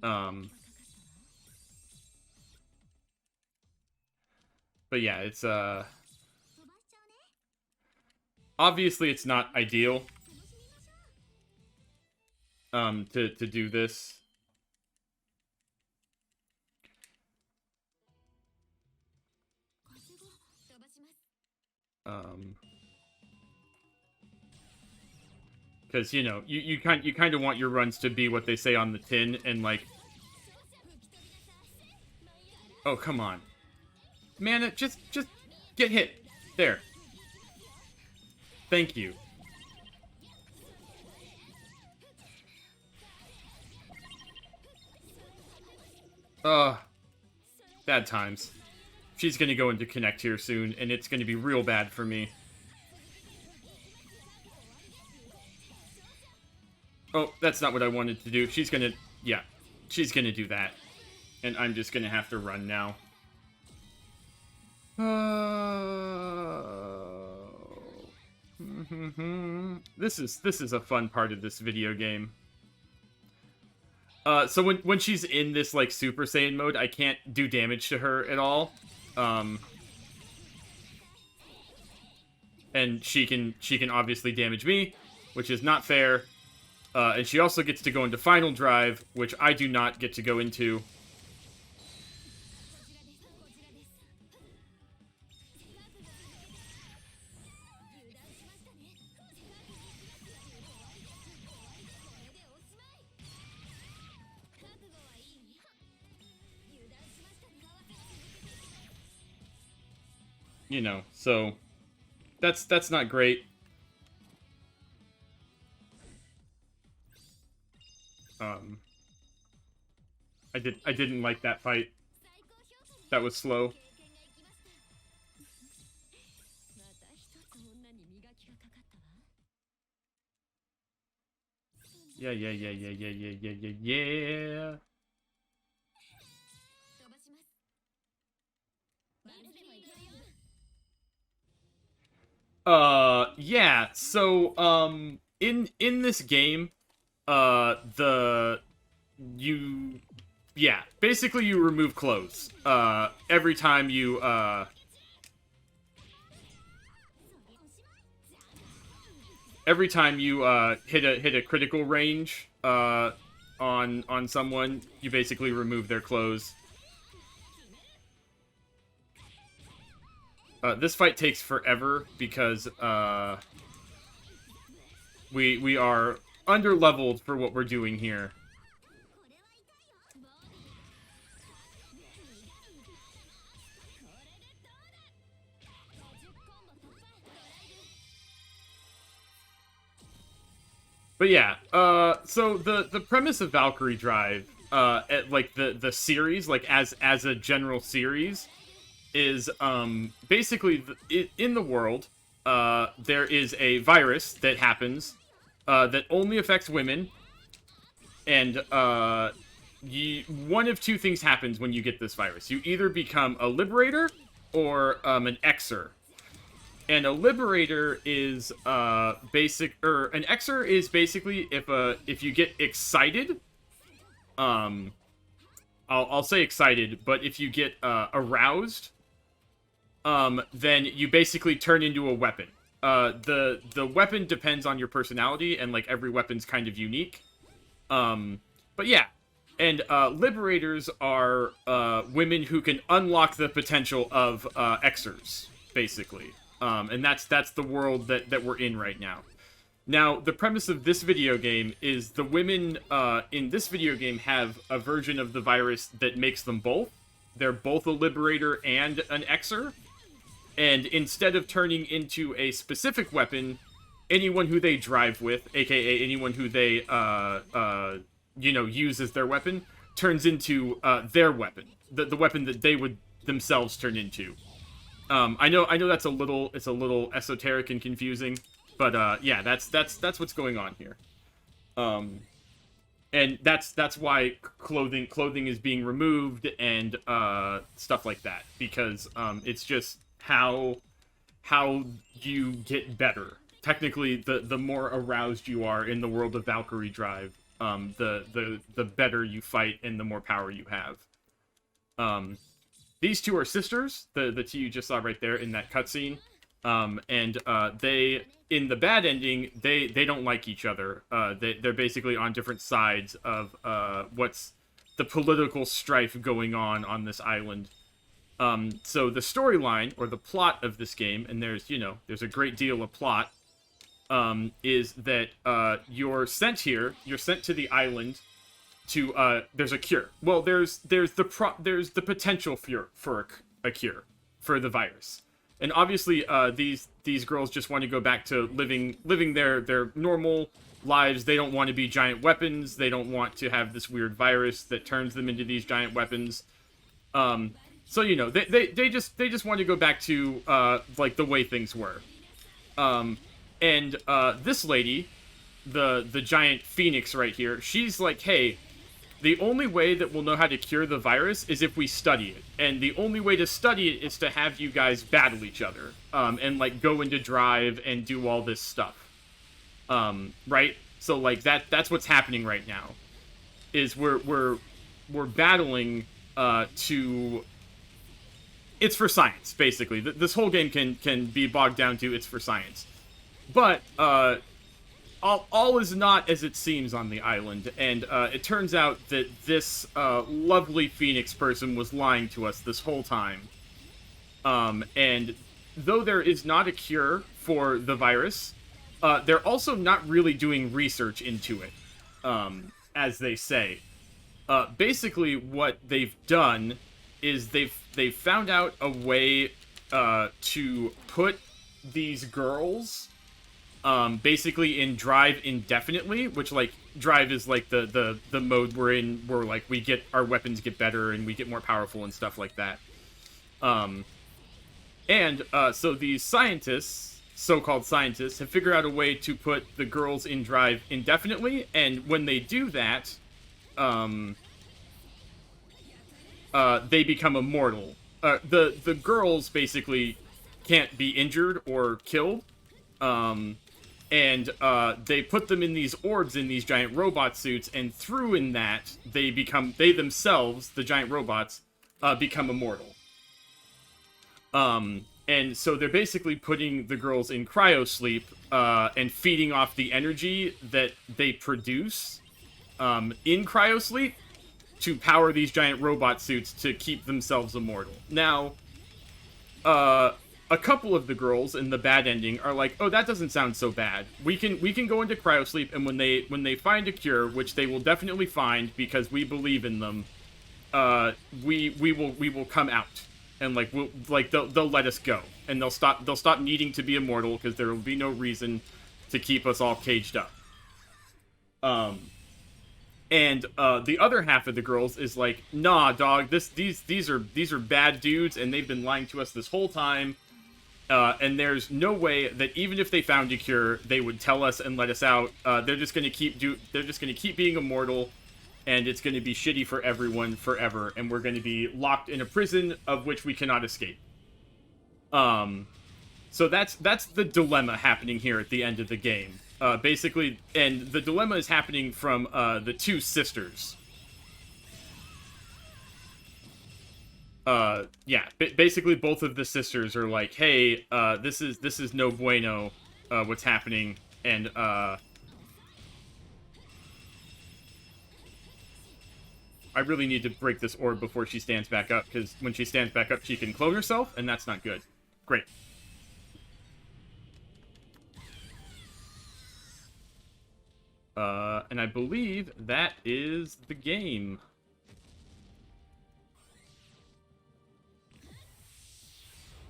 But yeah, it's Obviously, it's not ideal to do this. Because, you know, you kind of want your runs to be what they say on the tin, and like, oh, come on, man, just get hit there. Thank you. Bad times. She's gonna go into connect here soon, and it's gonna be real bad for me. Oh, that's not what I wanted to do. She's gonna... Yeah, she's gonna do that. And I'm just gonna have to run now. This is a fun part of this video game. So when she's in this, like, Super Saiyan mode, I can't do damage to her at all. And she can obviously damage me, which is not fair. And she also gets to go into Final Drive, which I do not get to go into. You know, so that's not great. I didn't like that fight. That was slow. Yeah. Yeah, so, in this game, basically you remove clothes, every time you, hit a critical range, on someone, you basically remove their clothes. This fight takes forever because, we are under-leveled for what we're doing here. But yeah, so the premise of Valkyrie Drive, at, like, the series, like, as a general series, is, basically, in the world, there is a virus that happens, that only affects women, and, one of two things happens when you get this virus. You either become a liberator, or, an Xer. And a liberator is, an Xer is basically if you get excited, I'll say excited, but if you get, aroused, then you basically turn into a weapon. The weapon depends on your personality, and, like, every weapon's kind of unique. But yeah. And, liberators are, women who can unlock the potential of, Xers, basically. And that's the world that we're in right now. Now, the premise of this video game is the women, in this video game have a version of the virus that makes them both. They're both a liberator and an Xer. And instead of turning into a specific weapon, anyone who they drive with, aka anyone who they, use as their weapon, turns into, their weapon. The weapon that they would themselves turn into. I know that's a little esoteric and confusing, but, yeah, that's what's going on here. And that's why clothing is being removed and, stuff like that, because, it's just how you get better. Technically, the more aroused you are in the world of Valkyrie Drive, the better you fight and the more power you have. These two are sisters, the two you just saw right there in that cutscene. And they, in the bad ending, they don't like each other. They're basically on different sides of what's the political strife going on this island. So the storyline or the plot of this game, and there's a great deal of plot, is that you're sent here. You're sent to the island to there's a cure. Well, there's the potential for a cure for the virus, and obviously these girls just want to go back to living their normal lives. They don't want to be giant weapons. They don't want to have this weird virus that turns them into these giant weapons. So they just want to go back to like the way things were. And this lady, the giant phoenix right here, she's like, hey, the only way that we'll know how to cure the virus is if we study it. And the only way to study it is to have you guys battle each other. And like go into drive and do all this stuff. Right? So like that's what's happening right now. Is we're battling to... It's for science, basically. This whole game can be bogged down to it's for science. But all is not as it seems on the island, and it turns out that this lovely Phoenix person was lying to us this whole time. And though there is not a cure for the virus, they're also not really doing research into it, as they say. Basically, what they've done is they've found out a way to put these girls basically in drive indefinitely, which like drive is like the mode we're in where like we get our weapons get better and we get more powerful and stuff like that. So these scientists, so-called scientists, have figured out a way to put the girls in drive indefinitely, and when they do that, they become immortal. The girls basically can't be injured or killed. They put them in these orbs in these giant robot suits, and through in that, they themselves, the giant robots, become immortal. And so they're basically putting the girls in cryosleep, and feeding off the energy that they produce, in cryosleep to power these giant robot suits to keep themselves immortal. Now, a couple of the girls in the bad ending are like, oh, that doesn't sound so bad. We can go into cryosleep, and when they find a cure, which they will definitely find because we believe in them, we will come out, and they'll let us go, and they'll stop needing to be immortal because there will be no reason to keep us all caged up. And the other half of the girls is like, nah, dog, these are bad dudes, and they've been lying to us this whole time. And there's no way that even if they found a cure, they would tell us and let us out. They're just gonna keep being immortal, and it's gonna be shitty for everyone forever, and we're gonna be locked in a prison of which we cannot escape. So that's the dilemma happening here at the end of the game. Basically, and the dilemma is happening from the two sisters. Basically both of the sisters are like, hey, this is no bueno, what's happening, and I really need to break this orb before she stands back up, because when she stands back up, she can clone herself, and that's not good. Great. And I believe that is the game.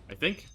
I think.